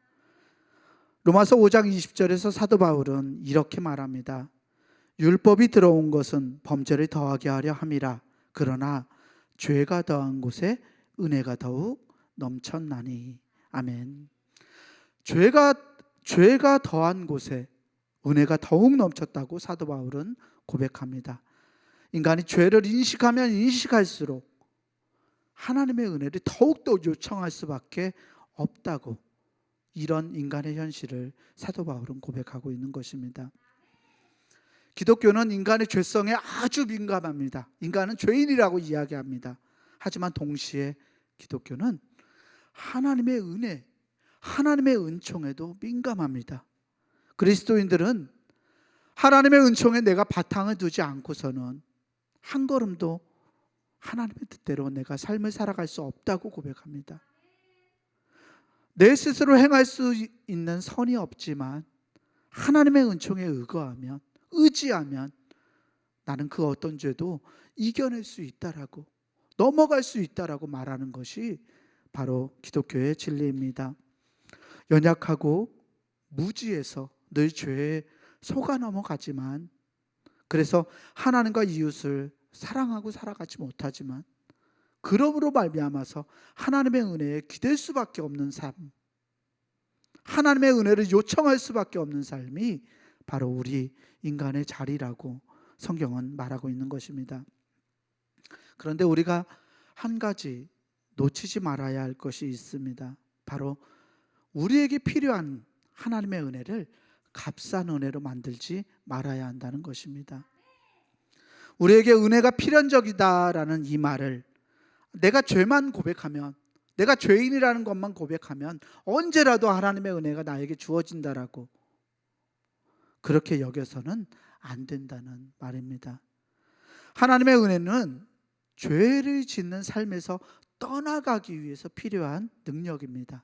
로마서 5장 20절에서 사도 바울은 이렇게 말합니다. 율법이 들어온 것은 범죄를 더하게 하려 함이라. 그러나 죄가 더한 곳에 은혜가 더욱 넘쳤나니. 아멘. 죄가 더한 곳에 은혜가 더욱 넘쳤다고 사도 바울은 고백합니다. 인간이 죄를 인식하면 인식할수록 하나님의 은혜를 더욱더 요청할 수밖에 없다고, 이런 인간의 현실을 사도 바울은 고백하고 있는 것입니다. 기독교는 인간의 죄성에 아주 민감합니다. 인간은 죄인이라고 이야기합니다. 하지만 동시에 기독교는 하나님의 은혜, 하나님의 은총에도 민감합니다. 그리스도인들은 하나님의 은총에 내가 바탕을 두지 않고서는 한 걸음도 하나님의 뜻대로 내가 삶을 살아갈 수 없다고 고백합니다. 내 스스로 행할 수 있는 선이 없지만 하나님의 은총에 의지하면 나는 그 어떤 죄도 이겨낼 수 있다라고, 넘어갈 수 있다라고 말하는 것이 바로 기독교의 진리입니다. 연약하고 무지해서 늘 죄에 속아 넘어가지만, 그래서 하나님과 이웃을 사랑하고 살아가지 못하지만, 그러므로 말미암아서 하나님의 은혜에 기댈 수밖에 없는 삶, 하나님의 은혜를 요청할 수밖에 없는 삶이 바로 우리 인간의 자리라고 성경은 말하고 있는 것입니다. 그런데 우리가 한 가지 놓치지 말아야 할 것이 있습니다. 바로 우리에게 필요한 하나님의 은혜를 값싼 은혜로 만들지 말아야 한다는 것입니다. 우리에게 은혜가 필연적이다라는 이 말을 내가 죄만 고백하면, 내가 죄인이라는 것만 고백하면 언제라도 하나님의 은혜가 나에게 주어진다라고 그렇게 여겨서는 안 된다는 말입니다. 하나님의 은혜는 죄를 짓는 삶에서 떠나가기 위해서 필요한 능력입니다.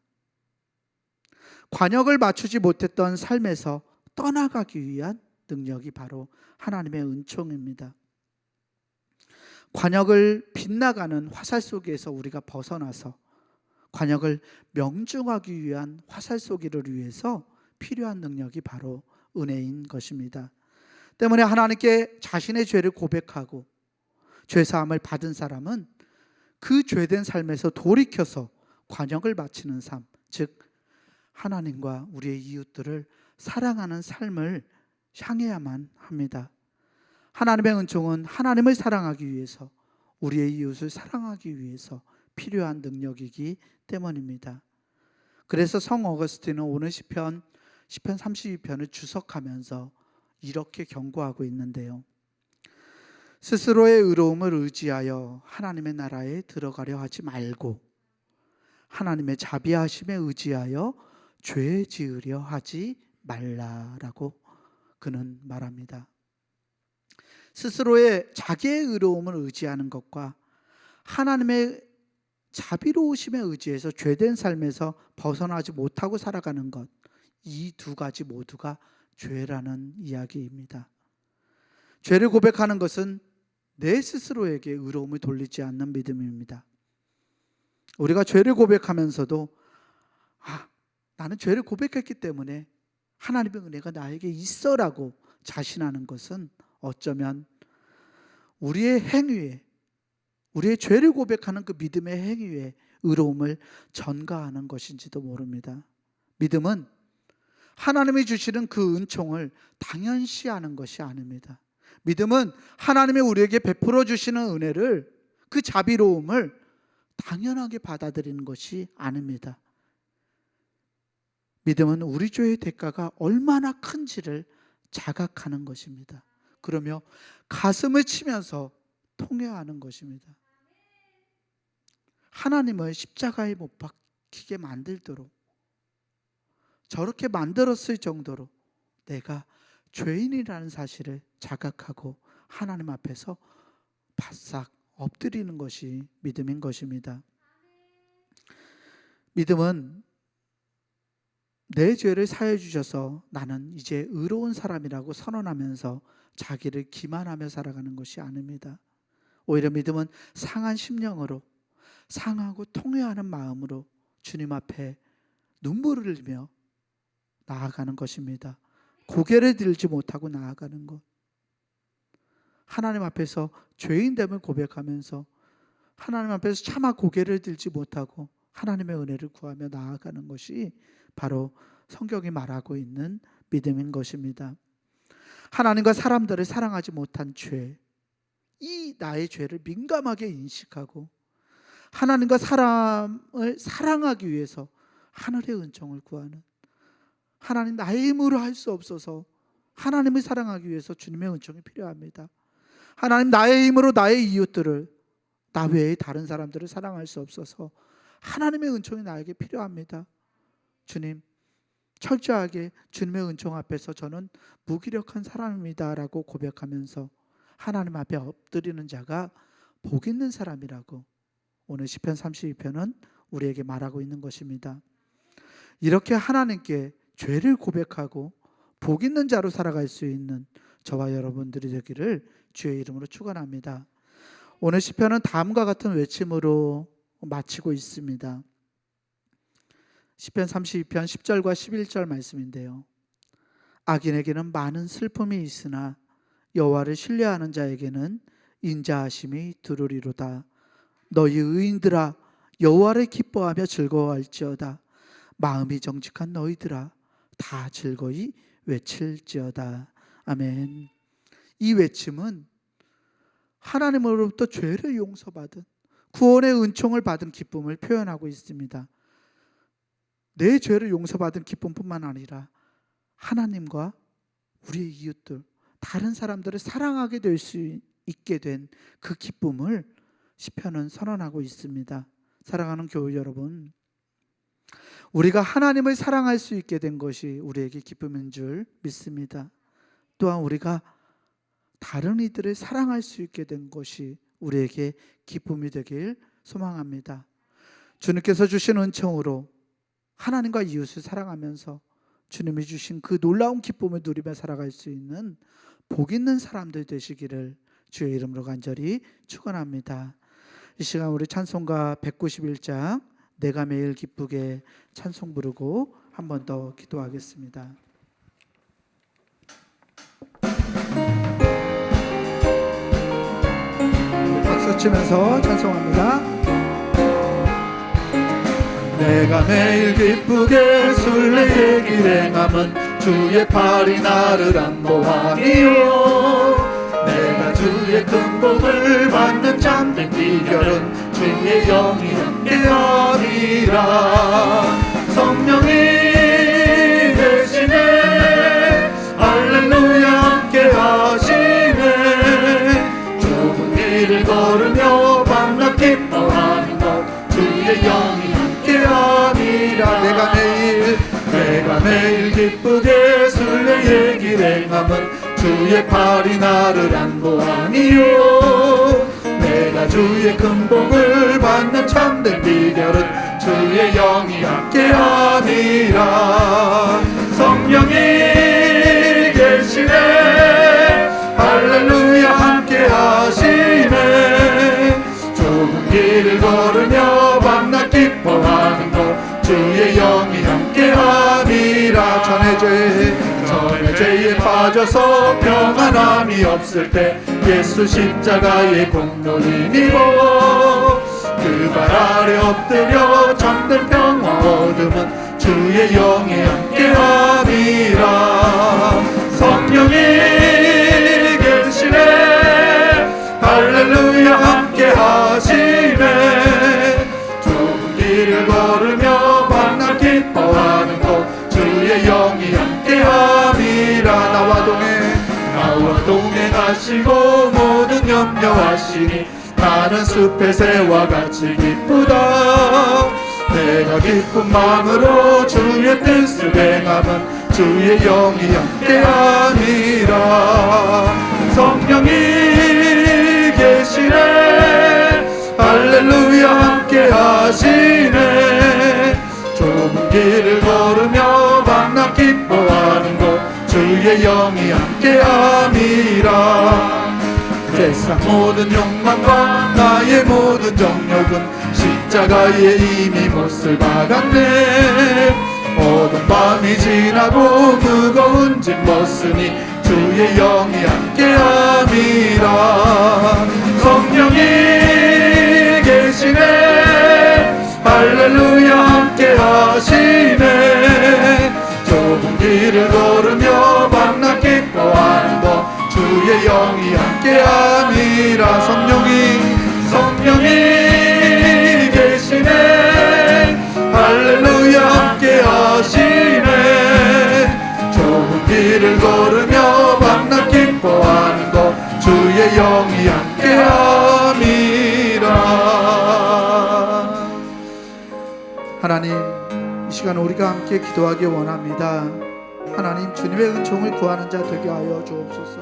관역을 맞추지 못했던 삶에서 떠나가기 위한 능력이 바로 하나님의 은총입니다. 관역을 빗나가는 화살 속에서 우리가 벗어나서 관역을 명중하기 위한 화살 쏘기를 위해서 필요한 능력이 바로 은혜인 것입니다. 때문에 하나님께 자신의 죄를 고백하고 죄사함을 받은 사람은 그 죄된 삶에서 돌이켜서 관역을 마치는 삶, 즉 하나님과 우리의 이웃들을 사랑하는 삶을 향해야만 합니다. 하나님의 은총은 하나님을 사랑하기 위해서, 우리의 이웃을 사랑하기 위해서 필요한 능력이기 때문입니다. 그래서 성 어거스틴은 오늘 시편 32편을 주석하면서 이렇게 경고하고 있는데요. 스스로의 의로움을 의지하여 하나님의 나라에 들어가려 하지 말고 하나님의 자비하심에 의지하여 죄 지으려 하지 말라라고 그는 말합니다. 스스로의 자기의 의로움을 의지하는 것과 하나님의 자비로우심에 의지해서 죄된 삶에서 벗어나지 못하고 살아가는 것, 이 두 가지 모두가 죄라는 이야기입니다. 죄를 고백하는 것은 내 스스로에게 의로움을 돌리지 않는 믿음입니다. 우리가 죄를 고백하면서도 나는 죄를 고백했기 때문에 하나님의 은혜가 나에게 있어라고 자신하는 것은 어쩌면 우리의 행위에, 우리의 죄를 고백하는 그 믿음의 행위에 의로움을 전가하는 것인지도 모릅니다. 믿음은 하나님이 주시는 그 은총을 당연시하는 것이 아닙니다. 믿음은 하나님이 우리에게 베풀어 주시는 은혜를, 그 자비로움을 당연하게 받아들이는 것이 아닙니다. 믿음은 우리 죄의 대가가 얼마나 큰지를 자각하는 것입니다. 그러며 가슴을 치면서 통회하는 것입니다. 하나님을 십자가에 못 박히게 만들도록, 저렇게 만들었을 정도로 내가 죄인이라는 사실을 자각하고 하나님 앞에서 바싹 엎드리는 것이 믿음인 것입니다. 믿음은 내 죄를 사해 주셔서 나는 이제 의로운 사람이라고 선언하면서 자기를 기만하며 살아가는 것이 아닙니다. 오히려 믿음은 상한 심령으로, 상하고 통회하는 마음으로 주님 앞에 눈물을 흘리며 나아가는 것입니다. 고개를 들지 못하고 나아가는 것, 하나님 앞에서 죄인됨을 고백하면서 하나님 앞에서 차마 고개를 들지 못하고 하나님의 은혜를 구하며 나아가는 것이 바로 성경이 말하고 있는 믿음인 것입니다. 하나님과 사람들을 사랑하지 못한 죄, 이 나의 죄를 민감하게 인식하고 하나님과 사람을 사랑하기 위해서 하늘의 은총을 구하는, 하나님 나의 힘으로 할 수 없어서 하나님을 사랑하기 위해서 주님의 은총이 필요합니다. 하나님 나의 힘으로 나의 이웃들을, 나 외에 다른 사람들을 사랑할 수 없어서 하나님의 은총이 나에게 필요합니다. 주님, 철저하게 주님의 은총 앞에서 저는 무기력한 사람입니다 라고 고백하면서 하나님 앞에 엎드리는 자가 복 있는 사람이라고 오늘 시편 32편은 우리에게 말하고 있는 것입니다. 이렇게 하나님께 죄를 고백하고 복 있는 자로 살아갈 수 있는 저와 여러분들이 되기를 주의 이름으로 축원합니다. 오늘 시편은 다음과 같은 외침으로 마치고 있습니다. 시편 32편 10절과 11절 말씀인데요. 악인에게는 많은 슬픔이 있으나 여호와를 신뢰하는 자에게는 인자하심이 두루리로다. 너희 의인들아 여호와를 기뻐하며 즐거워할지어다. 마음이 정직한 너희들아 다 즐거이 외칠지어다. 아멘. 이 외침은 하나님으로부터 죄를 용서받은, 구원의 은총을 받은 기쁨을 표현하고 있습니다. 내 죄를 용서받은 기쁨뿐만 아니라 하나님과 우리의 이웃들, 다른 사람들을 사랑하게 될 수 있게 된 그 기쁨을 시편은 선언하고 있습니다. 사랑하는 교우 여러분, 우리가 하나님을 사랑할 수 있게 된 것이 우리에게 기쁨인 줄 믿습니다. 또한 우리가 다른 이들을 사랑할 수 있게 된 것이 우리에게 기쁨이 되길 소망합니다. 주님께서 주신 은총으로 하나님과 이웃을 사랑하면서 주님이 주신 그 놀라운 기쁨을 누리며 살아갈 수 있는 복 있는 사람들 되시기를 주의 이름으로 간절히 축원합니다. 이 시간 우리 찬송가 191장 내가 매일 기쁘게 찬송 부르고 한 번 더 기도하겠습니다. 박수 치면서 찬송합니다. 내가 매일 기쁘게 순례의 길 행함은 주의 팔이 나를 안보하니요. 내가 주의 큰 복을 받는 참된 비결은 주의 영이 함께하니라. 성령이 되시네 할렐루야 함께하시네. 좁은 길을 걸으며 밤낮 기뻐하는 것 주의 영이 함께하니라. 내가 매일 기쁘게 순례의 길 행함은 주의 팔이 나를 안보하니요. 내가 주의 큰 복을 받는 참된 비결은 주의 영이 함께하니라. 성령이 계시네 할렐루야 함께하시네. 좁은 길을 걸으며 밤낮 기뻐하는 것 주의 영이 함께하니라. 전의 죄에 빠져 터져서 평안함이 없을 때 예수 십자가의 공로를 힘입어 그 발 아래 엎드려 잠든 평화 얻음은 주의 영에 함께함이라. 성령이 계시네 할렐루야 함께하시네. 좁은 길을 걸으며 만나 기뻐하는 곳 주의 영이 함께함이라. 나와 동행하시고 모든 염려하시니 나는 숲의 새와 같이 기쁘다. 내가 기쁜 마음으로 주의 뜻을 행함은 주의 영이 함께하니라. 성령이 계시네 할렐루야 함께하시네. 좁은 길을 걸으며 만나 기뻐하는 곳 주의 영이 함께함이라. 세상 모든 욕망과 나의 모든 정욕은 십자가에 이미 못을 박았네. 어두운 밤이 지나고 무거운 짐 벗으니 주의 영이 함께함이라. 성령이 계시네 할렐루야 함께하시네. 좁은 길을 걸으며 만나 기뻐하는 것 주의 영이 함께함이라. 성령이 계시네 할렐루야 함께하시네. 좁은 길을 걸으며 만나 기뻐하는 것 주의 영이 함께함이라. 하나님, 이 시간 우리가 함께 기도하기 원합니다. 하나님, 주님의 은총을 구하는 자 되게 하여 주옵소서.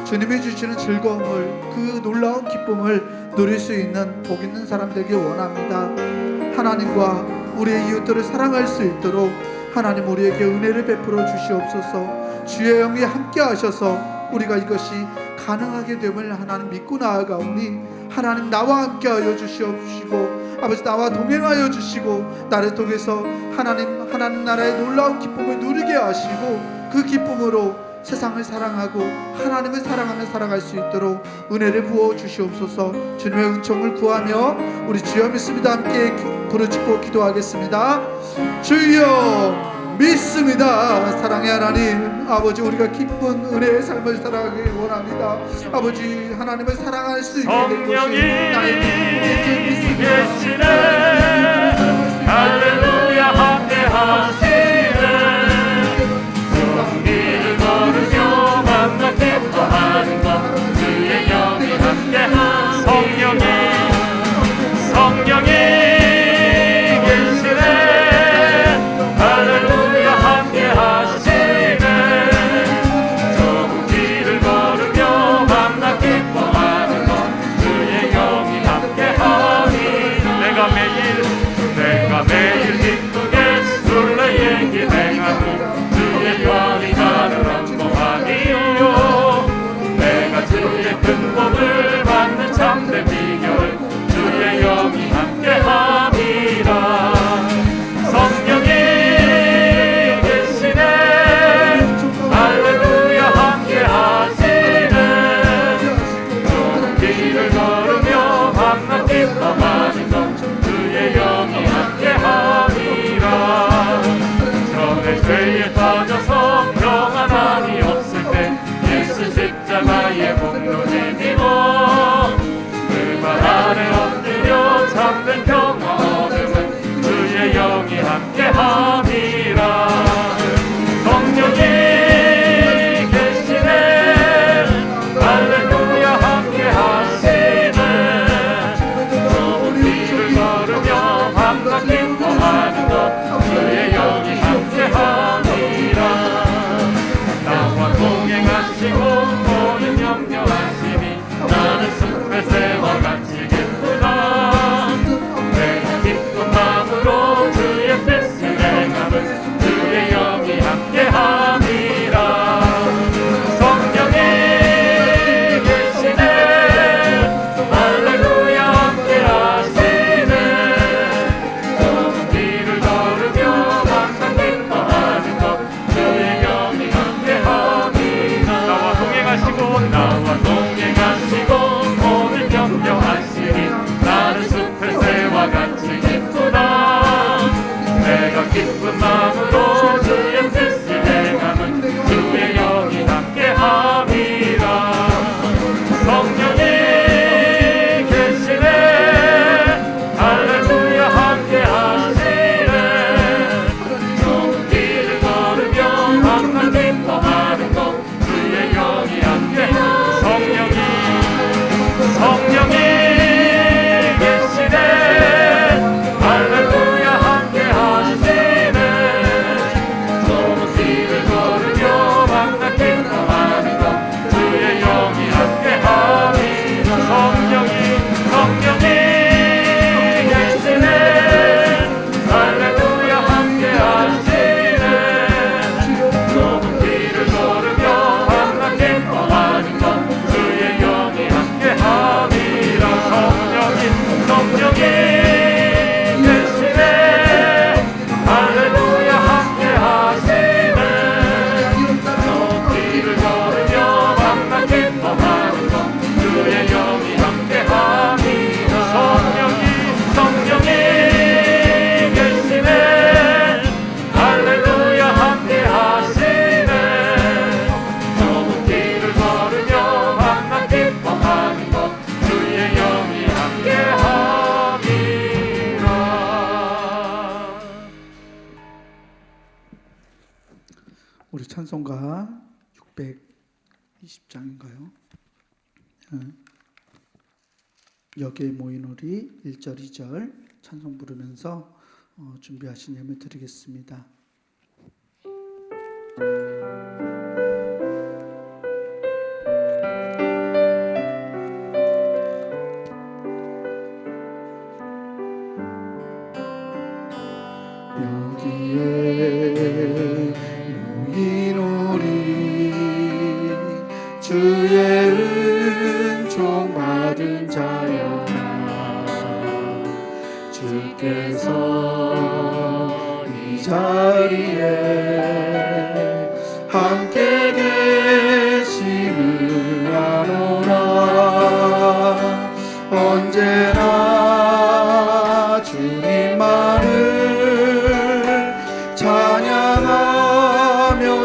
주님이 주시는 즐거움을, 그 놀라운 기쁨을 누릴 수 있는 복 있는 사람 되기 원합니다. 하나님과 우리의 이웃들을 사랑할 수 있도록 하나님 우리에게 은혜를 베풀어 주시옵소서. 주의 영이 함께 하셔서 우리가 이것이 가능하게 됨을 하나님 믿고 나아가오니 하나님 나와 함께 하여 주시옵시고 아버지 나와 동행하여 주시고 나를 통해서 하나님 나라의 놀라운 기쁨을 누리게 하시고 그 기쁨으로 세상을 사랑하고 하나님을 사랑하며 살아갈 수 있도록 은혜를 부어 주시옵소서. 주님의 은총을 구하며 우리 주여 믿습니다 함께 부르짖고 기도하겠습니다. 주여 믿습니다. 사랑의 하나님 아버지, 우리가 기쁜 은혜의 삶을 살아가기 원합니다. 아버지, 하나님을 사랑할 수 있게 될 것이 나의 기쁨이 계시네 할렐루야 함께하시네. 좁은 길을 걸으며 만나 기뻐하는 것 주의 영이 함께한. 성령이 계시네 할렐루야 함께하시네. 좁은 길을 걸으며 만나 기뻐하는 것 주의 영이 함께하니. 내가 매일 기쁘게 순례의 길 행하니 주의 편이 나를 안보하니요. 내가 주의 큰 복을 받는 참된 비결은 주의 영이 함께함이라. 성령이 계시네 할렐루야 함께하시네. 좁은 길을 걸으며 만나 기뻐하는 것 주의 영이 함께함이라. 전에 죄에 빠져서 평안함이 없을 때 예수 십자가의 공로를 힘입어 그 발 아래 엎드려 참된 평화 얻음은 주의 영이 함께함이라. 성령이 계시네 할렐루야 함께하시네. 좁은 길을 걸으며 만나 기뻐하는 것 주의 영이 함께하니라. 나와 동행하시고 모든 염려하시니 나는 숲의 새와 같이 기쁘다. 내가 기쁜 마음으로 주의 뜻을 행함은 주의 영이 함께하니라. 성령이 계시네 할렐루야 함께하시네. 좁은 길을 걸으며 기쁜 마음으로 주의 뜻을 행함은 주의 영이 함께함이라. 성령이 계시네 할렐루야 함께하시네. 좁은 길을 걸으며 항상 기뻐하는 것 주의 영이 함께. 성령이 계시네 할렐루야 함께하시네. 좁은 길을 걸으며 항상 기뻐하는 것 주의 영이 함께하리라. 성령이 계시네 할렐루야 함께하시네. 좁은 길을 걸으며 항상 기뻐하는 것 주의 영이 함께하리라. 성령이 계시네 할렐루야 함께하시네. 좁은 길을 걸으며 항상 기뻐하는 것 주의 영이 함께하리라. 성령이 계시네 할렐루야 함께하시네. 좁은 길을 걸으며 항상 기뻐하는 것 주의 영이 함께하리라. 우리 찬송가 620장인가요? 여기에 모인 우리 1절 2절 찬송 부르면서 준비하신 예배 드리겠습니다. 여기에 모인 우리 주의 은총 받은 자여나 주께서 이 자리에 함께 계심을 아노라. 언제나 주님만을 찬양하며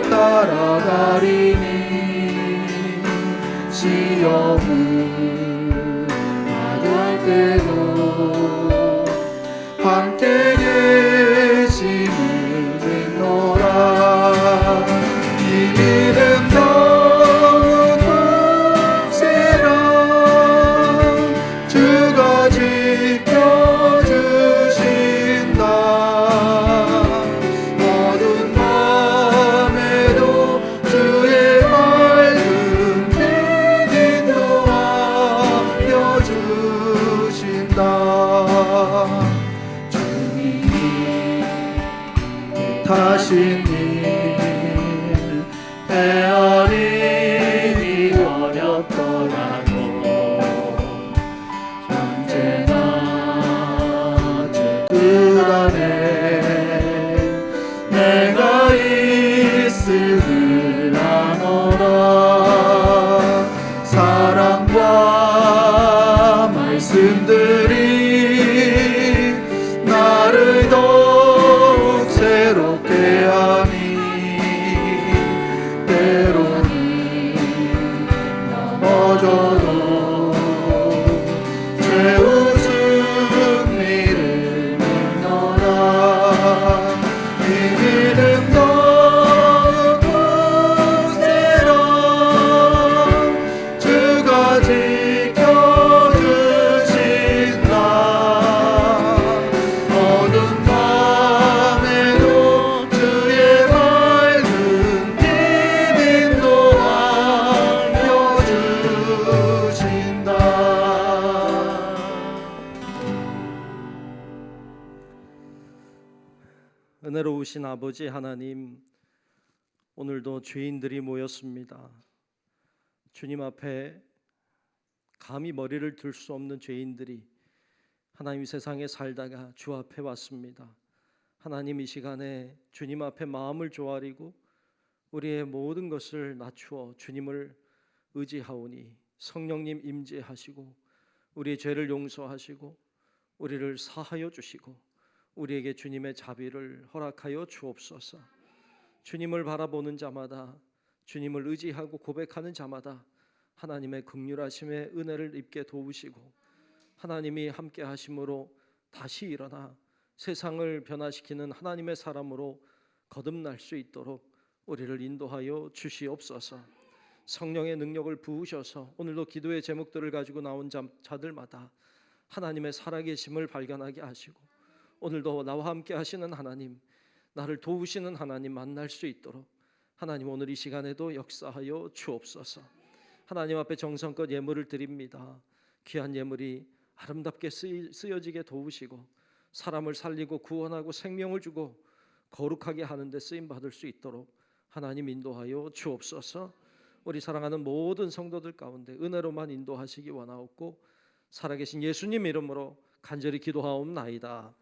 따라가리니 시험을 받을 때도 함께 계심을 믿노라. 이 믿음 더욱 세라. 주가 지켜주신다. 어두운 밤에도 주의 맑은 빛 인도하여 주신다. 주님이 뜻하신 일 헤아리기 어렵더라도 언제나 주 뜻 안에 내가 있음을 아노라. 사랑과 말씀들이 나를 더욱 새롭게 하니 때로는 넘어져도 죄 웃음 이를 믿노라. 이 믿음 더욱 굳세라. 주가 지켜주신다. 어두운 밤에도 주의 맑은 빛 인도하여 주신다. 은혜로우신 아버지 하나님, 오늘도 죄인들이 모였습니다. 주님 앞에 감히 머리를 들 수 없는 죄인들이 하나님 세상에 살다가 주 앞에 왔습니다. 하나님, 이 시간에 주님 앞에 마음을 조아리고 우리의 모든 것을 낮추어 주님을 의지하오니 성령님 임재하시고 우리의 죄를 용서하시고 우리를 사하여 주시고 우리에게 주님의 자비를 허락하여 주옵소서. 주님을 바라보는 자마다, 주님을 의지하고 고백하는 자마다 하나님의 긍휼하심의 은혜를 입게 도우시고 하나님이 함께 하심으로 다시 일어나 세상을 변화시키는 하나님의 사람으로 거듭날 수 있도록 우리를 인도하여 주시옵소서. 성령의 능력을 부으셔서 오늘도 기도의 제목들을 가지고 나온 자들마다 하나님의 살아계심을 발견하게 하시고 오늘도 나와 함께 하시는 하나님, 나를 도우시는 하나님 만날 수 있도록 하나님 오늘 이 시간에도 역사하여 주옵소서. 하나님 앞에 정성껏 예물을 드립니다. 귀한 예물이 아름답게 쓰여지게 도우시고 사람을 살리고 구원하고 생명을 주고 거룩하게 하는 데 쓰임 받을 수 있도록 하나님 인도하여 주옵소서. 우리 사랑하는 모든 성도들 가운데 은혜로만 인도하시기 원하옵고 살아계신 예수님 이름으로 간절히 기도하옵나이다.